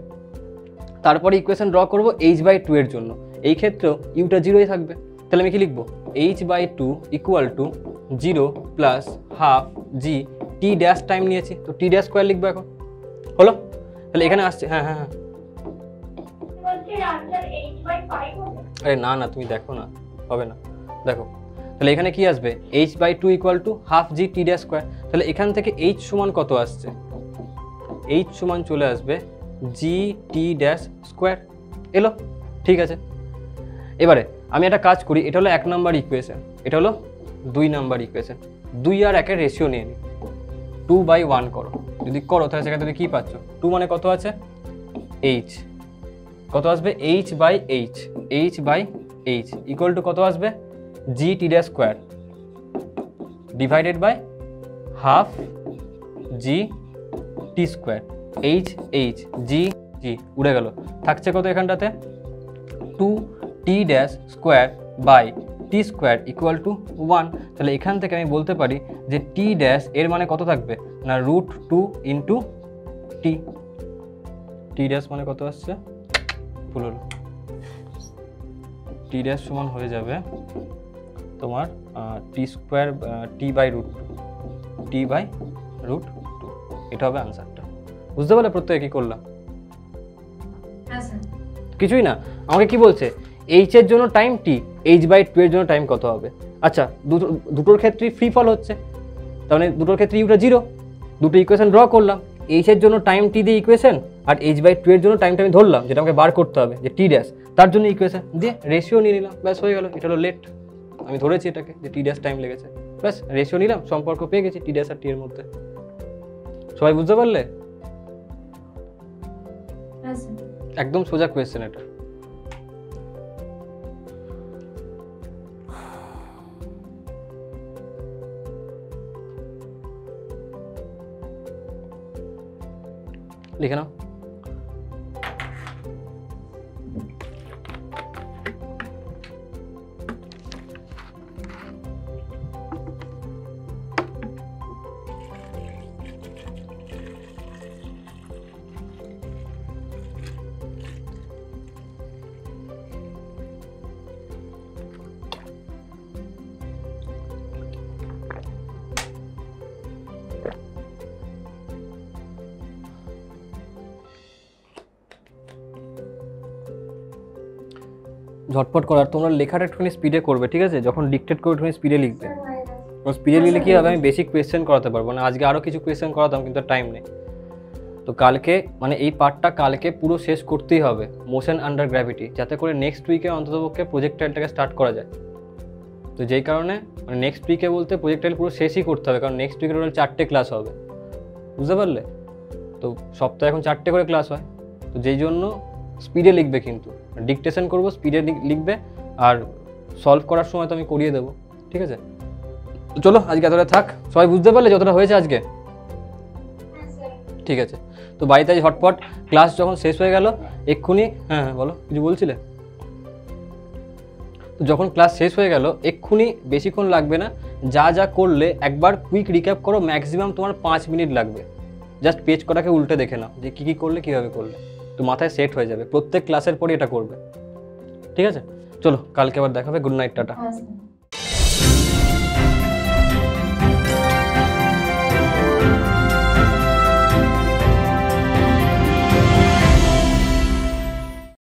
তারপরে ইকুয়েশন ড্র করবো h/2 এর জন্য, এই ক্ষেত্রেও ইউটা 0ই থাকবে, তাহলে আমি কি লিখবো h/2 = 0 + ½ g t' টাইম নিয়েছি তো t' স্কয়ার লিখবো এখন, হলো? তাহলে এখানে আসছে, হ্যাঁ হ্যাঁ হ্যাঁ, আরে না না তুমি দেখো না, হবে না, দেখো তাহলে এখানে কি আসবে h/2 = ½ g t'², তাহলে এখান থেকে h সমান কত আসছে, h সমান চলে আসবে g(t'²) এলো, ঠিক আছে। এবারে আমি একটা কাজ করি, এটা হলো 1 নাম্বার ইকুয়েশন, এটা হলো 2 নাম্বার ইকুয়েশন, 2 আর 1 এর রেশিও নিয়ে নিই, 2/1 করো, যদি করো তাহলে সেখানে তুমি কি পাচ্ছ, 2 মানে কত আছে h, কত আসবে h/h, h/h ইকুয়াল টু কত আসবে g(t'² divided by ½ g(t²), h h g g উড়ে গেল, থাকছে কত এখানটাতে 2t'² by t² equal to 1, তাহলে এখান থেকে আমি বলতে পারি যে t' এর মানে কত থাকবে না √2 ইন্টু t, t' মানে কত আসছে, ভুল হলো, t' সমান হয়ে যাবে তোমার t² t/√2, t/√2, এটা হবে আনসারটা। বুঝতে পারলে প্রত্যেকে কি করলাম? হ্যাঁ স্যার। কিছুই না, আমাকে কি বলছে h এর জন্য টাইম t, h/2 এর জন্য টাইম কত হবে। আচ্ছা, দুটোর ক্ষেত্রেই ফ্রি ফল হচ্ছে, তার মানে দুটোর ক্ষেত্রে ইউটা 0, দুটো ইকুয়েশন ড্র করলাম, h এর জন্য টাইম t দিয়ে ইকুয়েশন, আর h/2 এর জন্য টাইমটা আমি ধরলাম যেটা আমাকে বার করতে হবে যে t', তার জন্য ইকুয়েশন দিয়ে রেশিও নিয়ে নিলাম, ব্যাস হয়ে গেল। এটা হলো লেট, আমি ধরেছি এটাকে যে t' টাইম লেগেছে, ব্যাস রেশিও নিলাম, সম্পর্ক পেয়ে গেছি t' আর t এর মধ্যে। সবাই বুঝতে পারলে? হ্যাঁ স্যার। একদম সোজা কোয়েশ্চেন এটা। লিখে নাও। ঝটপট করার, তোমরা লেখাটা একটুখানি স্পিডে করবে, ঠিক আছে? যখন ডিকটেট করবে একটুখানি স্পিডে লিখবে, স্পিডে লিখলে কি হবে, আমি বেসিক কোয়েশ্চেন করাতে পারবো না, আজকে আরও কিছু কোয়েশ্চেন করাতাম কিন্তু টাইম নেই। তো কালকে মানে এই পার্টটা কালকে পুরো শেষ করতেই হবে, মোশন আন্ডার গ্র্যাভিটি, যাতে করে নেক্সট উইকে অন্ততপক্ষে প্রজেক্টাইলটাকে স্টার্ট করা যায়। তো যেই কারণে মানে নেক্সট উইকে বলতে প্রজেক্টাইল পুরো শেষই করতে হবে, কারণ নেক্সট উইকে টোটাল 4টে ক্লাস হবে, বুঝতে পারলে? তো সপ্তাহে এখন 4টে করে ক্লাস হয়, তো যেই জন্য স্পিডে লিখবে, কিন্তু ডিকটেশন করবো, স্পিডে লিখবে, আর সলভ করার সময় তো আমি করিয়ে দেবো, ঠিক আছে? তো চলো আজকে এতটা থাক, সবাই বুঝতে পারলে যতটা হয়েছে আজকে? ঠিক আছে, তো বাড়িতে আজ ঝটপট ক্লাস যখন শেষ হয়ে গেল এক্ষুনি, হ্যাঁ হ্যাঁ বলো, কিছু বলছিলে? তো যখন ক্লাস শেষ হয়ে গেল এক্ষুনি, বেশিক্ষণ লাগবে না, যা যা করলে একবার কুইক রিক্যাপ করো, ম্যাক্সিমাম তোমার 5 মিনিট লাগবে, জাস্ট পেজ কটাকে উল্টে দেখে নাও যে কী কী করলে, কীভাবে করলে, তো মাথায় সেট হয়ে যাবে, প্রত্যেক ক্লাসের পরই এটা করবে, ঠিক আছে? চলো কালকে আবার দেখা হবে, গুড নাইট, টাটা।